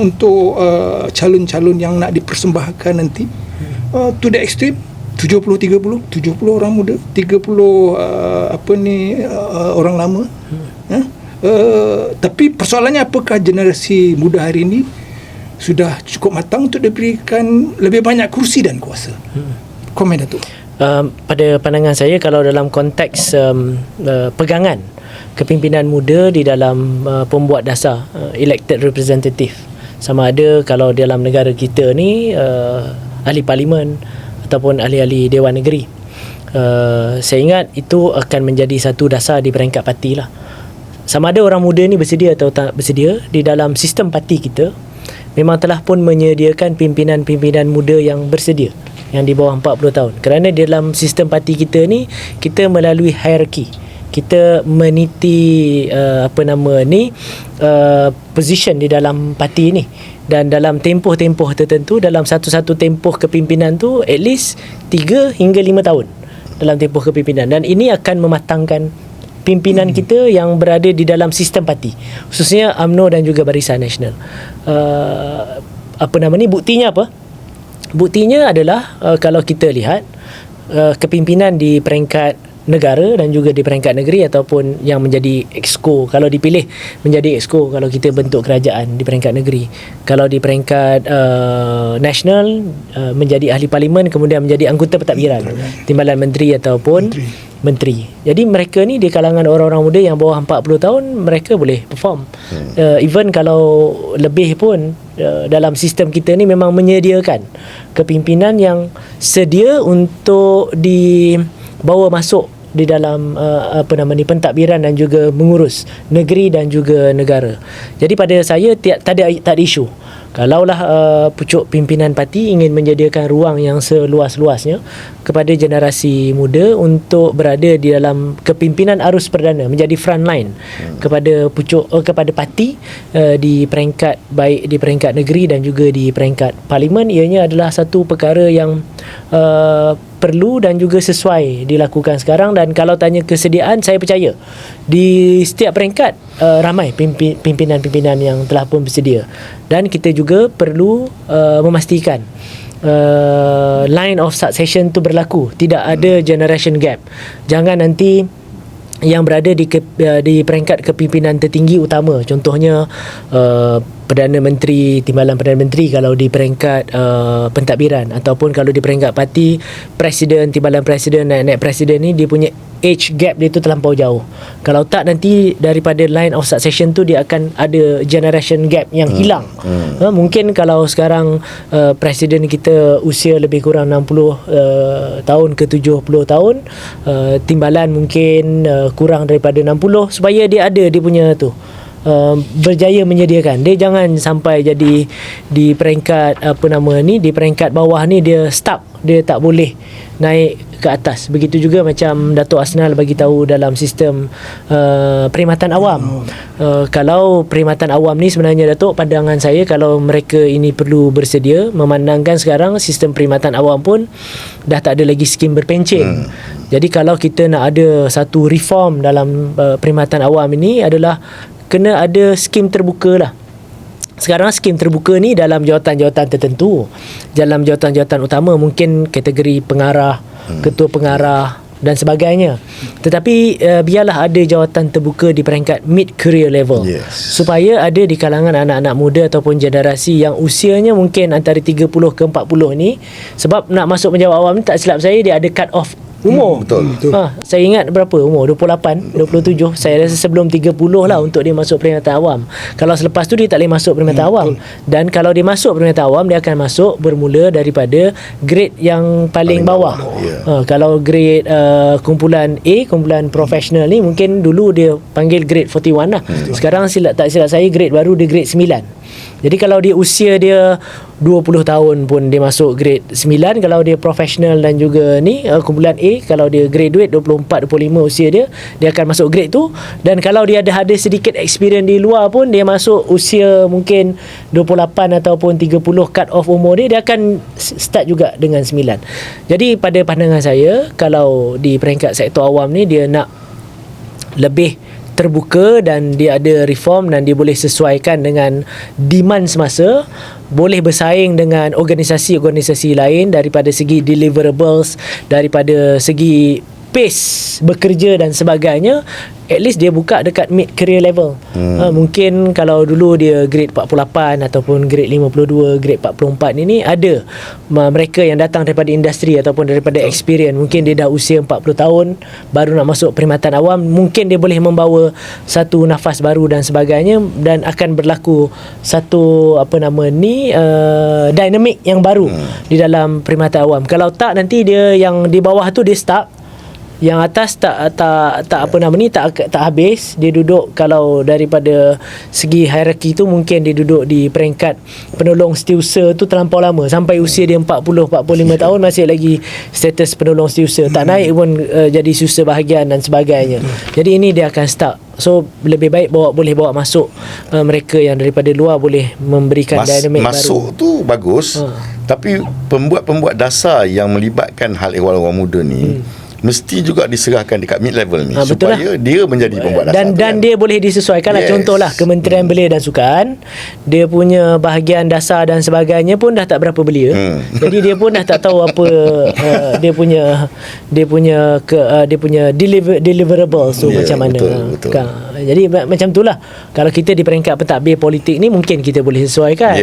untuk calon-calon yang nak dipersembahkan nanti, to the extreme 70 orang muda, 30 orang lama. Tapi persoalannya, apakah generasi muda hari ini sudah cukup matang untuk diberikan lebih banyak kursi dan kuasa? Komen Datuk. Pada pandangan saya, kalau dalam konteks pegangan kepimpinan muda di dalam pembuat dasar, elected representative, sama ada kalau dalam negara kita ni ahli parlimen ataupun ahli-ahli Dewan Negeri, saya ingat itu akan menjadi satu dasar di peringkat parti lah. Sama ada orang muda ni bersedia atau tak bersedia, di dalam sistem parti kita memang telah pun menyediakan pimpinan-pimpinan muda yang bersedia, yang di bawah 40 tahun. Kerana dalam sistem parti kita ni, kita melalui hierarki, kita meniti position di dalam parti ni, dan dalam tempoh-tempoh tertentu, dalam satu-satu tempoh kepimpinan tu at least 3 hingga 5 tahun dalam tempoh kepimpinan, dan ini akan mematangkan pimpinan kita yang berada di dalam sistem parti, khususnya UMNO dan juga Barisan Nasional. Buktinya apa? Buktinya adalah kalau kita lihat kepimpinan di peringkat negara dan juga di peringkat negeri ataupun yang menjadi exco, kalau dipilih menjadi exco kalau kita bentuk kerajaan di peringkat negeri, kalau di peringkat nasional menjadi ahli parlimen, kemudian menjadi anggota pentadbiran, timbalan menteri ataupun menteri. Jadi mereka ni di kalangan orang-orang muda yang bawah 40 tahun, mereka boleh perform. Even kalau lebih pun, dalam sistem kita ni memang menyediakan kepimpinan yang sedia untuk dibawa masuk di dalam pentadbiran dan juga mengurus negeri dan juga negara. Jadi pada saya tak ada isu. Kalaulah pucuk pimpinan parti ingin menyediakan ruang yang seluas-luasnya kepada generasi muda untuk berada di dalam kepimpinan arus perdana, menjadi front line kepada kepada parti di peringkat, baik di peringkat negeri dan juga di peringkat parlimen, ianya adalah satu perkara yang perlu dan juga sesuai dilakukan sekarang. Dan kalau tanya kesediaan, saya percaya di setiap peringkat ramai pimpinan-pimpinan yang telah pun bersedia. Dan kita juga perlu memastikan line of succession tu berlaku, tidak ada generation gap. Jangan nanti yang berada di peringkat kepimpinan tertinggi utama, contohnya Perdana Menteri, timbalan Perdana Menteri kalau di peringkat pentadbiran, ataupun kalau di peringkat parti, Presiden, timbalan Presiden, naik Presiden ni, dia punya age gap dia tu terlampau jauh. Kalau tak, nanti daripada line of succession tu dia akan ada generation gap yang hilang. Mungkin kalau sekarang Presiden kita usia lebih kurang 60 tahun ke 70 tahun, timbalan mungkin kurang daripada 60, supaya dia ada dia punya tu, berjaya menyediakan. Dia jangan sampai jadi di peringkat di peringkat bawah ni dia stuck, dia tak boleh naik ke atas. Begitu juga macam Datuk Asnal bagi tahu dalam sistem perkhidmatan awam. Kalau perkhidmatan awam ni sebenarnya, Datuk, pandangan saya kalau mereka ini perlu bersedia, memandangkan sekarang sistem perkhidmatan awam pun dah tak ada lagi skim berpencen. Jadi kalau kita nak ada satu reform dalam perkhidmatan awam ini, adalah kena ada skim terbuka lah. Sekarang skim terbuka ni dalam jawatan-jawatan tertentu, dalam jawatan-jawatan utama, mungkin kategori pengarah, ketua pengarah dan sebagainya. Tetapi biarlah ada jawatan terbuka di peringkat mid career level, supaya ada di kalangan anak-anak muda ataupun generasi yang usianya mungkin antara 30 ke 40 ni. Sebab nak masuk penjawat awam ni, tak silap saya, dia ada cut off umur. Betul. Saya ingat berapa umur, 28, 27. Saya rasa sebelum 30 lah untuk dia masuk perkhidmatan awam. Kalau selepas tu dia tak boleh masuk perkhidmatan awam. Dan kalau dia masuk perkhidmatan awam, dia akan masuk bermula daripada grade yang paling bawah. Kalau grade kumpulan A, kumpulan profesional ni, mungkin dulu dia panggil grade 41 lah. Sekarang tak silap saya, grade baru dia grade 9. Jadi kalau dia usia dia 20 tahun pun dia masuk grade 9. Kalau dia profesional dan juga ni kumpulan A, kalau dia graduate 24, 25 usia dia akan masuk grade tu. Dan kalau dia ada sedikit experience di luar pun, dia masuk usia mungkin 28 ataupun 30, cut off umur dia akan start juga dengan 9. Jadi pada pandangan saya, kalau di peringkat sektor awam ni, dia nak lebih terbuka dan dia ada reform dan dia boleh sesuaikan dengan demand semasa, boleh bersaing dengan organisasi-organisasi lain daripada segi deliverables, daripada segi pace bekerja dan sebagainya. At least dia buka dekat mid career level. Mungkin kalau dulu dia grade 48 ataupun grade 52, grade 44 ni ada mereka yang datang daripada industri ataupun daripada experience. Mungkin dia dah usia 40 tahun baru nak masuk perkhidmatan awam. Mungkin dia boleh membawa satu nafas baru dan sebagainya, dan akan berlaku satu dinamik yang baru di dalam perkhidmatan awam. Kalau tak, nanti dia yang di bawah tu dia stuck, yang atas tak habis. Dia duduk, kalau daripada segi hierarki tu, mungkin dia duduk di peringkat penolong setiausaha tu terlampau lama, sampai usia dia 40-45 tahun masih lagi status penolong setiausaha, tak naik pun jadi setiausaha bahagian dan sebagainya. Jadi ini dia akan stuck. So lebih baik boleh bawa masuk mereka yang daripada luar, boleh memberikan dinamik baru. Masuk tu bagus, tapi pembuat dasar yang melibatkan hal ehwal orang muda ni, mesti juga diserahkan dekat mid level ni, betul supaya dia menjadi pembuat dasar dan dia boleh disesuaikan lah. Yes. Contohlah Kementerian Belia dan Sukan, dia punya bahagian dasar dan sebagainya pun dah tak berapa belia. Jadi dia pun dah tak tahu apa dia punya deliverables tu macam mana. betul. Jadi macam itulah. Kalau kita di peringkat pentadbir politik ni mungkin kita boleh sesuaikan.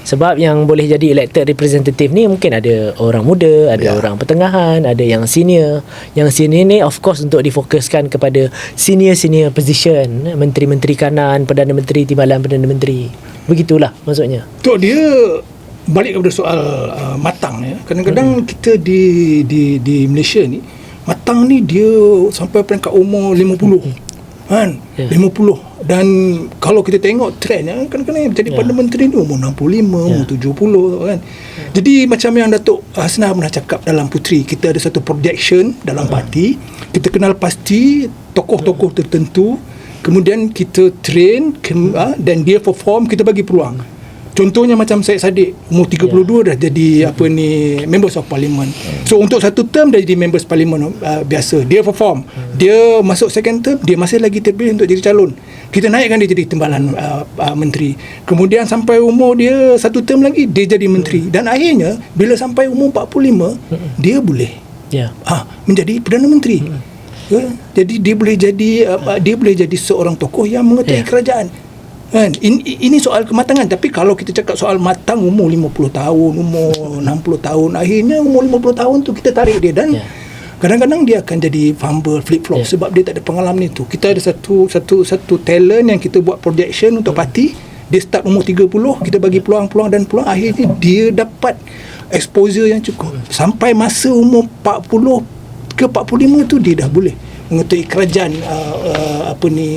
Sebab yang boleh jadi elected representative ni mungkin ada orang muda, ada orang pertengahan, ada yang senior. Yang senior ni of course untuk difokuskan kepada senior position, menteri-menteri kanan, Perdana Menteri, Timbalan Perdana Menteri. Begitulah maksudnya. Tok, dia balik kepada soal matang ya. Kadang-kadang kita di Malaysia ni, matang ni dia sampai peringkat umur 50. Kan? 50. Dan kalau kita tengok trend ya, kadang-kadang jadi Perdana Menteri ni umur 65, umur 70 kan. Jadi macam yang Datuk Hasnah pernah cakap dalam Puteri, kita ada satu projection dalam parti, kita kenal pasti tokoh-tokoh tertentu, kemudian kita train dan dia perform, kita bagi peluang. Contohnya macam Syed Saddiq, umur 32 dah jadi members of parliament. So untuk satu term dah jadi members parliament biasa. Dia perform. Dia masuk second term, dia masih lagi terpilih untuk jadi calon. Kita naikkan dia jadi timbalan menteri. Kemudian sampai umur dia satu term lagi, dia jadi menteri. Dan akhirnya bila sampai umur 45, dia boleh menjadi Perdana Menteri. Jadi dia boleh jadi seorang tokoh yang mengetuai kerajaan. Kan? Ini soal kematangan. Tapi kalau kita cakap soal matang, umur 50 tahun, umur 60 tahun, akhirnya umur 50 tahun tu kita tarik dia dan kadang-kadang dia akan jadi fumble, flip-flop sebab dia tak ada pengalaman itu. Kita ada satu talent yang kita buat projection untuk parti. Dia start umur 30, kita bagi peluang-peluang dan peluang, akhirnya dia dapat exposure yang cukup. Sampai masa umur 40 ke 45 tu dia dah boleh mengetuai kerajaan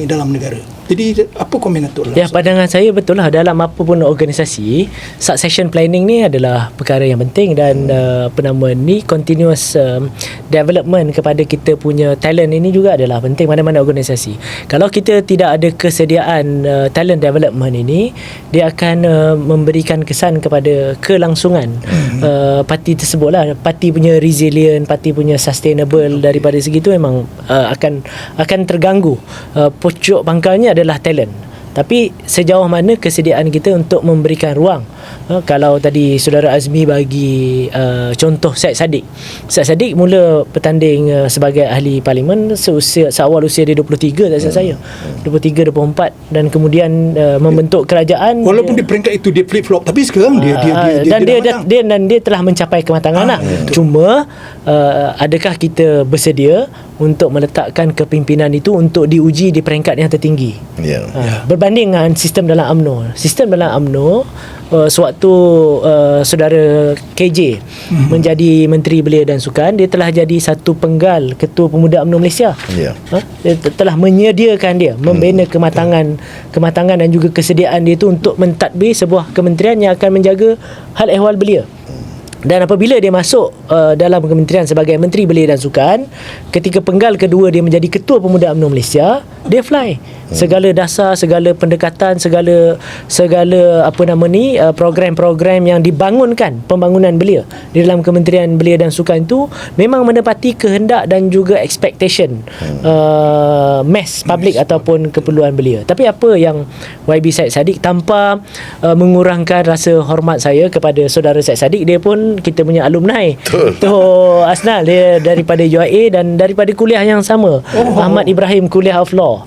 dalam negara. Jadi apa komen Datuk? Ya, pandangan saya betul lah, dalam apa pun organisasi, succession planning ni adalah perkara yang penting dan continuous development kepada kita punya talent ini juga adalah penting mana-mana organisasi. Kalau kita tidak ada kesediaan talent development ini, dia akan memberikan kesan kepada kelangsungan parti tersebut lah. Parti punya resilient, parti punya sustainable daripada segi tu memang akan terganggu. Pucuk pangkalnya adalah talent. Tapi sejauh mana kesediaan kita untuk memberikan ruang. Kalau tadi Saudara Azmi bagi contoh Syed Saddiq mula bertanding sebagai ahli parlimen seawal usia dia 23, tak silap saya, 23, 24, dan kemudian membentuk kerajaan. Walaupun di peringkat itu dia flip-flop, tapi sekarang dia telah mencapai kematangan lah. Cuma adakah kita bersedia untuk meletakkan kepimpinan itu untuk diuji di peringkat yang tertinggi? Berbanding dengan sistem dalam UMNO. Sistem dalam UMNO, sewaktu saudara KJ menjadi Menteri Belia dan Sukan, dia telah jadi satu penggal Ketua Pemuda UMNO Malaysia. Dia telah menyediakan dia, membina kematangan dan juga kesediaan dia itu untuk mentadbir sebuah kementerian yang akan menjaga hal ehwal belia. Dan apabila dia masuk dalam kementerian sebagai Menteri Belia dan Sukan, ketika penggal kedua dia menjadi Ketua Pemuda UMNO Malaysia, dia fly. Segala dasar, segala pendekatan, segala program-program yang dibangunkan pembangunan belia di dalam Kementerian Belia dan Sukan itu memang menepati kehendak dan juga expectation mass public ataupun keperluan belia. Tapi apa yang YB Syed Saddiq, tanpa mengurangkan rasa hormat saya kepada saudara Syed Saddiq, dia pun kita punya alumni. Tuh Asnal, dia daripada UIA dan daripada kuliah yang sama, Ahmad Ibrahim Kuliah of Law.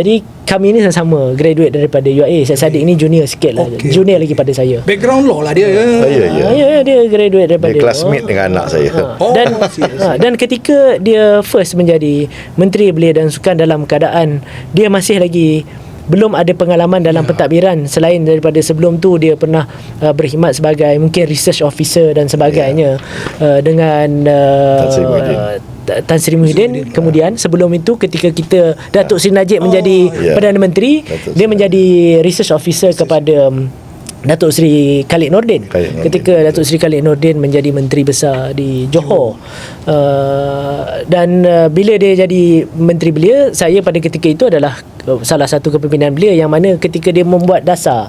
Jadi kami ni sama graduate daripada UIA. Syed Saddiq ni junior sikit lah, junior lagi pada saya. Background law lah dia. Dia graduate daripada dia classmate dengan anak saya. Dan ketika dia first menjadi Menteri Belia dan Sukan dalam keadaan dia masih lagi belum ada pengalaman dalam pentadbiran, selain daripada sebelum tu dia pernah berkhidmat sebagai mungkin research officer dan sebagainya dengan Tan Sri Muhyiddin. Kemudian sebelum itu ketika Datuk Seri Najib menjadi Perdana Menteri, dia menjadi research officer kepada Datuk Seri Khalid Nordin. Ketika Datuk Seri Khalid Nordin menjadi Menteri Besar di Johor, dan bila dia jadi Menteri Belia, saya pada ketika itu adalah salah satu kepimpinan belia yang mana ketika dia membuat dasar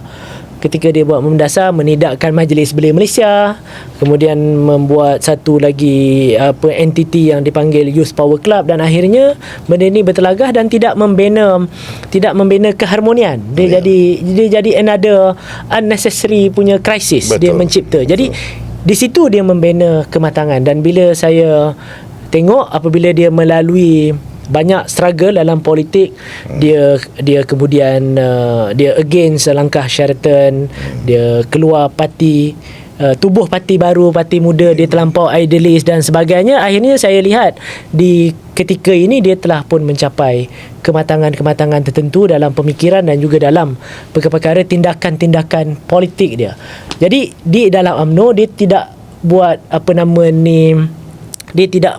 ketika dia buat mendasar, menidakkan Majlis Belia Malaysia, kemudian membuat satu lagi entiti yang dipanggil Youth Power Club, dan akhirnya benda ni bertelagah dan tidak membina keharmonian. Dia jadi another unnecessary punya krisis. Betul. Dia mencipta. Jadi di situ dia membina kematangan, dan bila saya tengok apabila dia melalui banyak struggle dalam politik, dia kemudian dia against langkah Sheraton, dia keluar parti, tubuh parti baru, parti muda, dia terlampau idealis dan sebagainya. Akhirnya saya lihat di ketika ini dia telah pun mencapai kematangan-kematangan tertentu dalam pemikiran dan juga dalam perkara tindakan-tindakan politik dia. Jadi di dalam UMNO dia tidak buat dia tidak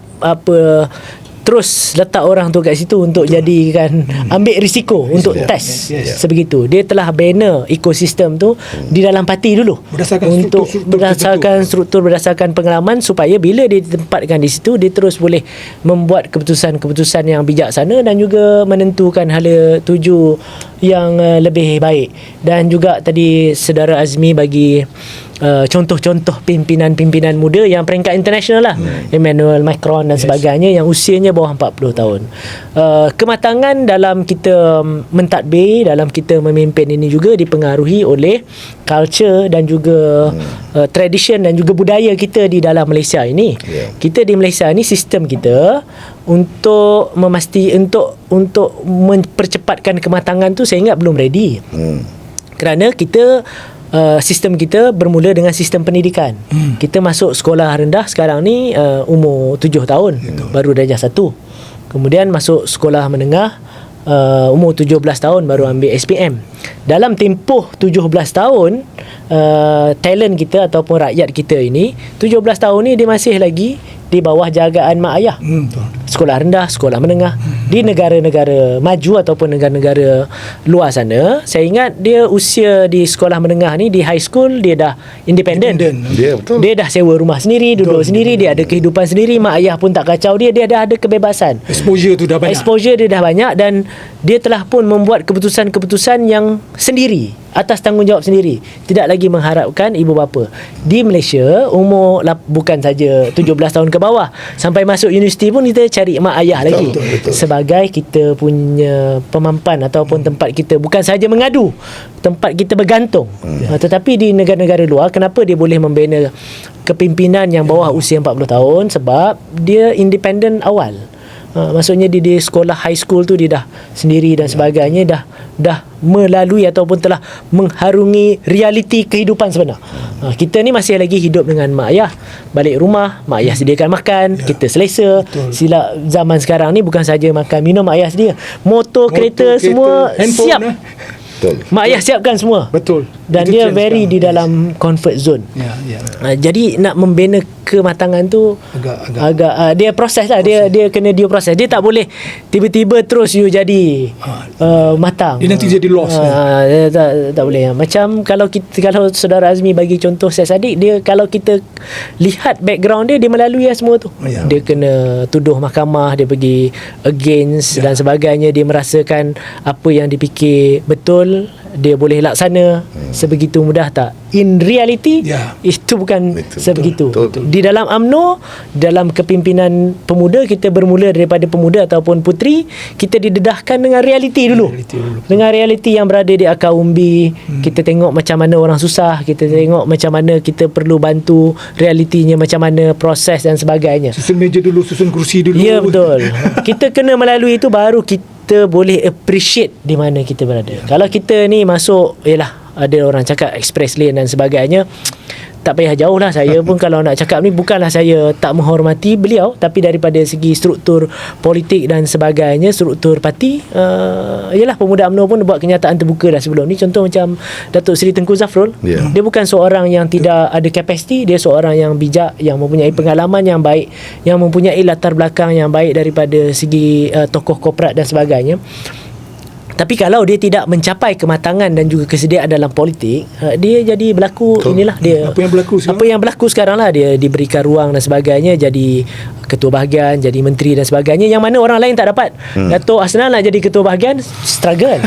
terus letak orang tu kat situ untuk jadikan ambil risiko untuk test sebegitu. Dia telah bina ekosistem tu di dalam parti dulu berdasarkan struktur berdasarkan pengalaman, supaya bila dia ditempatkan di situ dia terus boleh membuat keputusan-keputusan yang bijaksana dan juga menentukan hala tuju yang lebih baik. Dan juga tadi saudara Azmi bagi contoh-contoh pimpinan-pimpinan muda yang peringkat international lah, Emmanuel Macron dan sebagainya, yang usianya bawah 40 tahun. Kematangan dalam kita mentadbir, dalam kita memimpin ini juga dipengaruhi oleh culture dan juga tradition dan juga budaya kita di dalam Malaysia ini. Kita di Malaysia ni, sistem kita untuk untuk mempercepatkan kematangan tu saya ingat belum ready. Kerana kita sistem kita bermula dengan sistem pendidikan. Kita masuk sekolah rendah sekarang ni umur 7 tahun baru darjah 1. Kemudian masuk sekolah menengah umur 17 tahun baru ambil SPM. Dalam tempoh 17 tahun talent kita ataupun rakyat kita ini, 17 tahun ni dia masih lagi di bawah jagaan mak ayah. Sekolah rendah, sekolah menengah. Di negara-negara maju ataupun negara-negara luar sana, saya ingat dia usia di sekolah menengah ni, di high school dia dah independent. Betul. Dia dah sewa rumah sendiri, duduk sendiri, dia ada kehidupan sendiri, mak ayah pun tak kacau dia dah ada kebebasan. Exposure dia dah banyak dan dia telah pun membuat keputusan-keputusan yang sendiri, atas tanggungjawab sendiri, tidak lagi mengharapkan ibu bapa. Di Malaysia umur bukan saja 17 tahun ke bawah, sampai masuk universiti pun kita cari mak ayah lagi. Betul. Sebagai kita punya pemampan ataupun tempat kita bukan saja mengadu, tempat kita bergantung. Tetapi di negara-negara luar, kenapa dia boleh membina kepimpinan yang bawah usia 40 tahun? Sebab dia independen awal. Maksudnya di sekolah high school tu dia dah sendiri dan sebagainya, dah melalui ataupun telah mengharungi realiti kehidupan sebenar. Kita ni masih lagi hidup dengan mak ayah. Balik rumah, mak ayah sediakan makan, kita selesa. Sila zaman sekarang ni bukan saja makan minum, mak ayah sedia. Motor, kereta semua siap. Betul. Mak ayah siapkan semua. Betul. Dan itu dia very di dalam comfort zone. Jadi nak membina kematangan tu agak dia proses lah. Dia kena dia proses. Dia tak boleh tiba-tiba terus you jadi matang. Dia nanti jadi lost. Dia tak boleh. Macam kalau saudara Azmi bagi contoh Syed Saddiq, dia kalau kita lihat background dia melalui semua tu. Dia kena tuduh mahkamah, dia pergi against dan sebagainya. Dia merasakan apa yang dipikir betul, dia boleh laksana. Sebegitu mudah tak? In reality itu bukan sebegitu. Betul. Di dalam UMNO, dalam kepimpinan pemuda, kita bermula daripada pemuda ataupun puteri, kita didedahkan dengan realiti dulu. Dengan realiti yang berada di akar umbi. Kita tengok macam mana orang susah, kita tengok macam mana kita perlu bantu, realitinya macam mana, proses dan sebagainya. Susun meja dulu, susun kursi dulu. Ya, betul. Kita kena melalui itu baru kita boleh appreciate di mana kita berada. Kalau kita ni masuk, ada orang cakap express lane dan sebagainya, tak payah jauh lah. Saya pun kalau nak cakap ni, bukanlah saya tak menghormati beliau, tapi daripada segi struktur politik dan sebagainya, struktur parti, pemuda UMNO pun buat kenyataan terbuka dah sebelum ni. Contoh macam Datuk Seri Tengku Zafrul, dia bukan seorang yang tidak ada kapasiti, dia seorang yang bijak, yang mempunyai pengalaman yang baik, yang mempunyai latar belakang yang baik daripada segi tokoh korporat dan sebagainya. Tapi kalau dia tidak mencapai kematangan dan juga kesediaan dalam politik, dia jadi berlaku inilah dia. Apa yang berlaku sekarang? Apa yang berlaku sekarang lah, dia diberikan ruang dan sebagainya, jadi ketua bahagian, jadi menteri dan sebagainya, yang mana orang lain tak dapat. Dato' Asnal nak jadi ketua bahagian, struggle.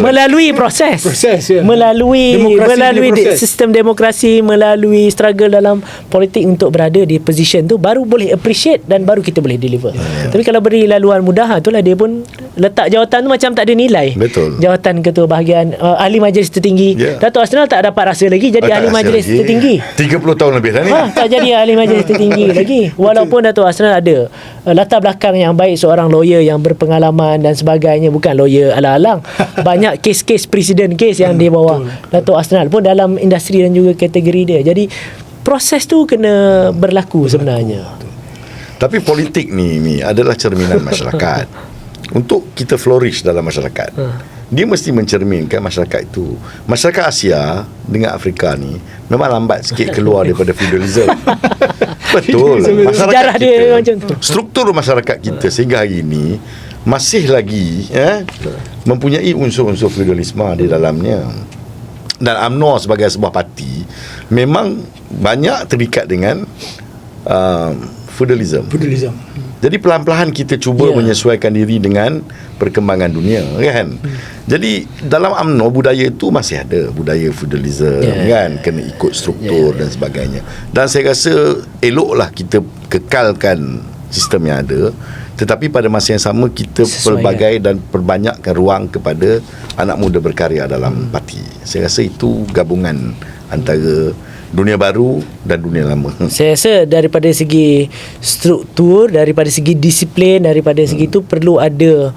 Melalui proses. Ya. Melalui Proses. sistem demokrasi, melalui struggle dalam politik untuk berada di position tu, baru boleh appreciate dan baru kita boleh deliver. Tapi kalau beri laluan mudah, itulah dia pun letak jawatan tu macam tak ada nilai. Betul. Jawatan ketua bahagian, ahli majlis tertinggi. Dato' Asnal tak dapat rasa lagi jadi ahli majlis tertinggi. 30 tahun lebih dah ni. Tak jadi ahli majlis tertinggi lagi. Walaupun Dato' Asnal ada latar belakang yang baik, seorang lawyer yang berpengalaman dan sebagainya, bukan lawyer alang-alang. Banyak kes-kes presiden kes yang dia bawa. Dato' Asnal pun dalam industri dan juga kategori dia. Jadi proses tu kena berlaku sebenarnya. Tapi politik ni adalah cerminan masyarakat. Untuk kita flourish dalam masyarakat, dia mesti mencerminkan masyarakat itu. Masyarakat Asia dengan Afrika ni memang lambat sikit keluar daripada feudalism. Betul. Sejarah dia macam tu. Struktur masyarakat kita sehingga hari ini masih lagi mempunyai unsur-unsur feudalisme di dalamnya. Dan UMNO sebagai sebuah parti memang banyak terikat dengan feudalism. Jadi pelan-pelan kita cuba menyesuaikan diri dengan perkembangan dunia, kan? Jadi dalam UMNO budaya itu masih ada, budaya feudalism, kan? Kena ikut struktur dan sebagainya. Dan saya rasa eloklah kita kekalkan sistem yang ada, tetapi pada masa yang sama kita pelbagai dan perbanyakkan ruang kepada anak muda berkarya dalam parti. Saya rasa itu gabungan antara dunia baru dan dunia lama. Saya rasa daripada segi struktur, daripada segi disiplin, daripada segi itu perlu ada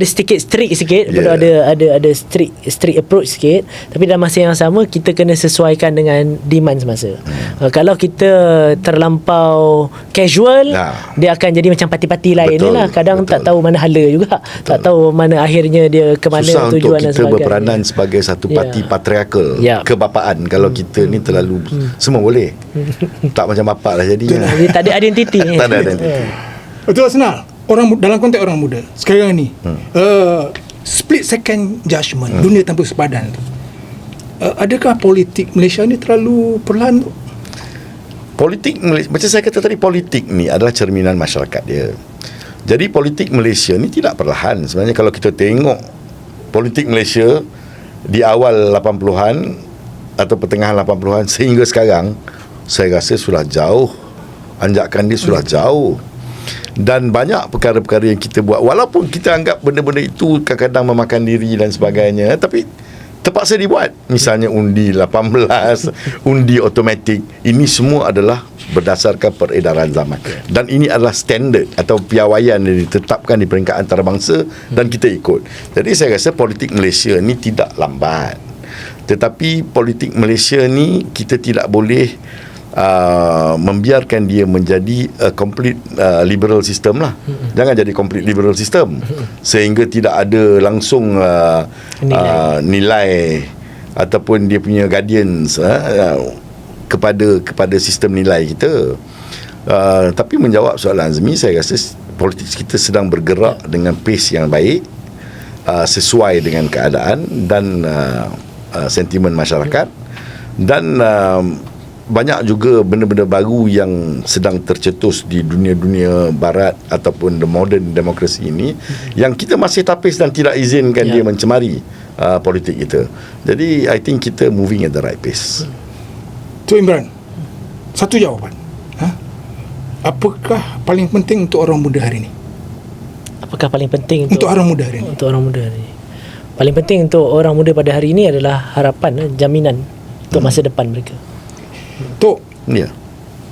sedikit strict sikit, perlu ada strict approach sikit. Tapi dalam masa yang sama kita kena sesuaikan dengan demand semasa. Kalau kita terlampau casual, dia akan jadi macam parti-parti lain ni lah. Kadang tak tahu mana hala juga. Tak tahu mana akhirnya dia ke mana susah tujuan dan sebagainya. Susah untuk kita berperanan sebagai satu parti patriarkal, kebapaan. Kalau kita ni terlalu semua boleh. Tak macam bapak lah jadinya. Tak ada identiti. Tak ada identiti. Betul Asnal. Dalam konteks orang muda sekarang ni, split second judgment, dunia tanpa sepadan tu, adakah politik Malaysia ni terlalu perlahan tu? Politik Malaysia, macam saya kata tadi, politik ni adalah cerminan masyarakat dia. Jadi politik Malaysia ni tidak perlahan. Sebenarnya kalau kita tengok politik Malaysia di awal 80-an atau pertengahan 80-an sehingga sekarang, saya rasa sudah jauh, anjakan dia sudah jauh. Dan banyak perkara-perkara yang kita buat, walaupun kita anggap benda-benda itu kadang-kadang memakan diri dan sebagainya, tapi terpaksa dibuat. Misalnya undi 18, undi automatik, ini semua adalah berdasarkan peredaran zaman. Dan ini adalah standard atau piawaian yang ditetapkan di peringkat antarabangsa dan kita ikut. Jadi saya rasa politik Malaysia ni tidak lambat. Tetapi politik Malaysia ni kita tidak boleh membiarkan dia menjadi complete liberal system lah. Jangan jadi complete liberal system sehingga tidak ada langsung nilai ataupun dia punya guardians kepada sistem nilai kita. Tapi menjawab soalan Azmi, saya rasa politik kita sedang bergerak dengan pace yang baik, sesuai dengan keadaan dan sentimen masyarakat. Dan banyak juga benda-benda baru yang sedang tercetus di dunia-dunia barat ataupun the modern demokrasi ini, yang kita masih tapis dan tidak izinkan dia mencemari politik kita. Jadi I think kita moving at the right pace. Tok Imran, satu jawapan. Apakah paling penting untuk orang muda hari ini? Apakah paling penting untuk orang muda hari ini? Untuk orang muda hari ini, paling penting untuk orang muda pada hari ini adalah harapan, jaminan untuk masa depan mereka. Tok,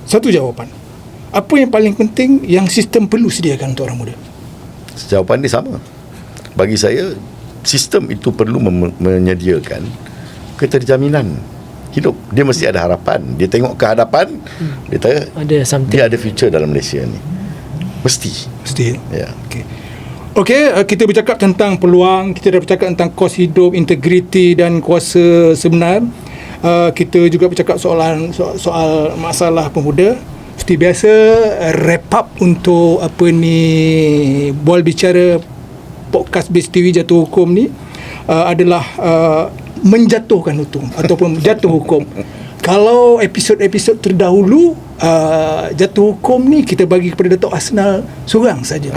satu jawapan. Apa yang paling penting yang sistem perlu sediakan untuk orang muda? Jawapan dia sama. Bagi saya, sistem itu perlu menyediakan keterjaminan hidup. Dia mesti ada harapan. Dia tengok ke hadapan, dia ada future dalam Malaysia ni. Mesti. Ya. Okey, kita bercakap tentang peluang, kita dah bercakap tentang kos hidup, integriti dan kuasa sebenar. Kita juga bercakap soal masalah pemuda. Seperti biasa, wrap up untuk bual bicara podcast Base TV Jatuh Hukum ni adalah menjatuhkan hukum ataupun jatuh hukum. Kalau episod-episod terdahulu jatuh hukum ni kita bagi kepada Datuk Asnal seorang saja.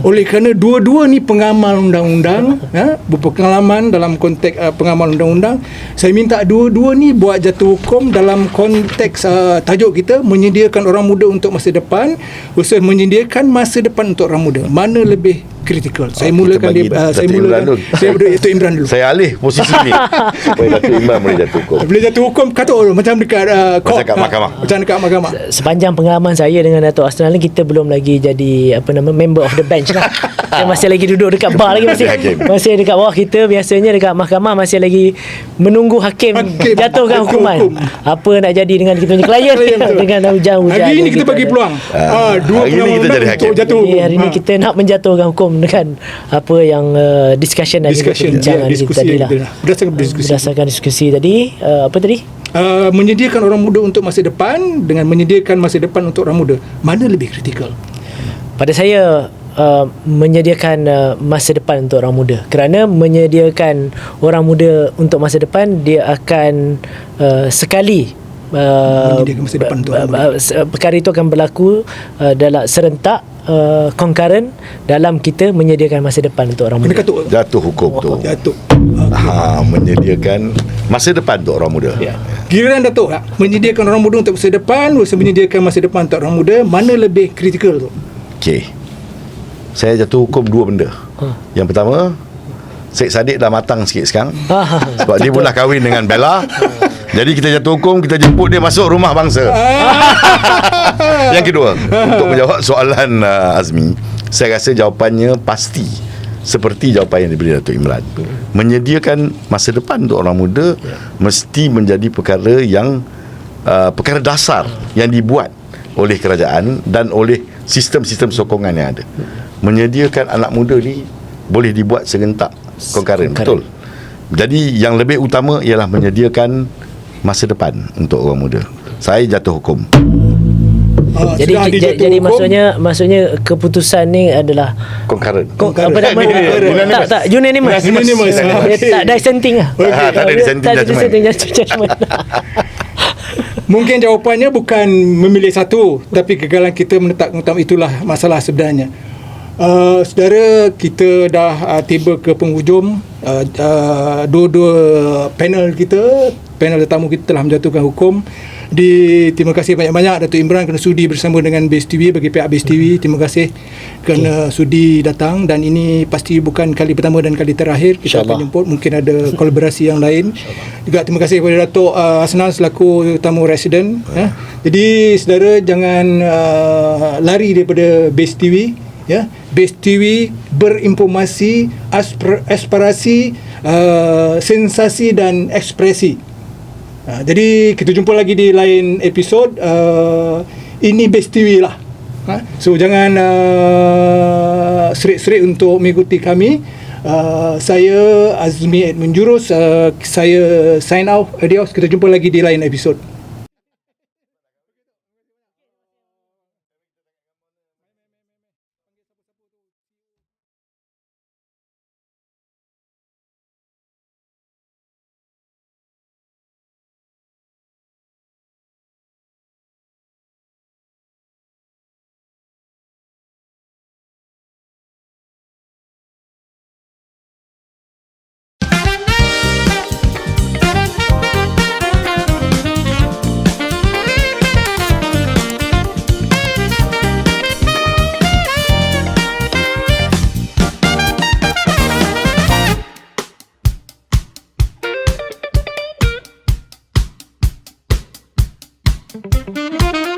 Oleh kerana dua-dua ni pengamal undang-undang, berpengalaman dalam konteks pengamal undang-undang, saya minta dua-dua ni buat jatuh hukum dalam konteks tajuk kita menyediakan orang muda untuk masa depan versus menyediakan masa depan untuk orang muda. Mana lebih kritikal? Saya mulakan saya berdua Datuk Imran dulu. Saya alih posisi ni supaya Datuk Imran boleh jatuh hukum. Boleh jatuh hukum kata macam dekat Macam dekat mahkamah. Macam dekat mahkamah. Sepanjang pengalaman saya dengan Dato' Asnal ni, kita belum lagi jadi member of the bench lah. Kita masih lagi duduk dekat bar lagi, masih dekat bawah. Kita biasanya dekat mahkamah masih lagi menunggu hakim jatuhkan hukuman. Apa nak jadi dengan kita punya klien dengan hujan-hujan. Hari ini kita bagi peluang dua hari ini kita jadi hakim untuk jatuh hukum. Hari ini kita nak menjatuhkan hukum dengan apa yang discussion dan perbincangan kita tadi lah. Berdasarkan diskusi tadi, apa tadi? Menyediakan orang muda untuk masa depan dengan menyediakan masa depan untuk orang muda, mana lebih kritikal? Pada saya, menyediakan masa depan untuk orang muda. Kerana menyediakan orang muda untuk masa depan, dia akan sekali menyediakan masa depan untuk orang muda. Perkara itu akan berlaku dalam serentak, concurrent dalam kita menyediakan masa depan untuk orang muda. Jatuh hukum tu. Jatuh. Menyediakan masa depan untuk orang muda. Giliran Datuk menyediakan orang muda untuk masa depan versus menyediakan masa depan untuk orang muda, mana lebih kritikal tu? Okey. Saya jatuh hukum dua benda. Yang pertama, Syed Saddiq dah matang sikit sekarang. Sebab dia pun dah kahwin dengan Bella. Jadi kita jatuh hukum, kita jemput dia masuk rumah bangsa. Yang kedua, untuk menjawab soalan Azmi, saya rasa jawapannya pasti seperti jawapan yang diberi Datuk Imran. Menyediakan masa depan untuk orang muda mesti menjadi perkara yang perkara dasar yang dibuat oleh kerajaan dan oleh sistem-sistem sokongan yang ada. Menyediakan anak muda ni boleh dibuat serentak, concurrent. Betul. Jadi yang lebih utama ialah menyediakan masa depan untuk orang muda. Saya jatuh hukum. Jadi maksudnya keputusan ni adalah concurrent. Apa nama? Tak unanimous. Tak dissenting lah. Tak ada dissenting judgment. Mungkin jawapannya bukan memilih satu, tapi kegagalan kita menetapkan itulah masalah sebenarnya. Saudara, kita dah tiba ke penghujung. Dua-dua panel tetamu kita telah menjatuhkan hukum. Terima kasih banyak-banyak Datuk Imran kerana sudi bersama dengan Base TV. Bagi pihak Base TV, terima kasih kerana sudi datang, dan ini pasti bukan kali pertama dan kali terakhir kita akan jemput. Mungkin ada kolaborasi yang lain juga. Terima kasih kepada Datuk Asnal selaku tamu residen. Jadi saudara, jangan lari daripada Base TV. Base TV berinformasi, aspirasi, sensasi dan ekspresi. Jadi kita jumpa lagi di lain episod. Ini Base TV lah. So jangan serik-serik untuk mengikuti kami. Saya Azmi Edmund Jurus. Saya sign out. Adios. Kita jumpa lagi di lain episod. Thank you.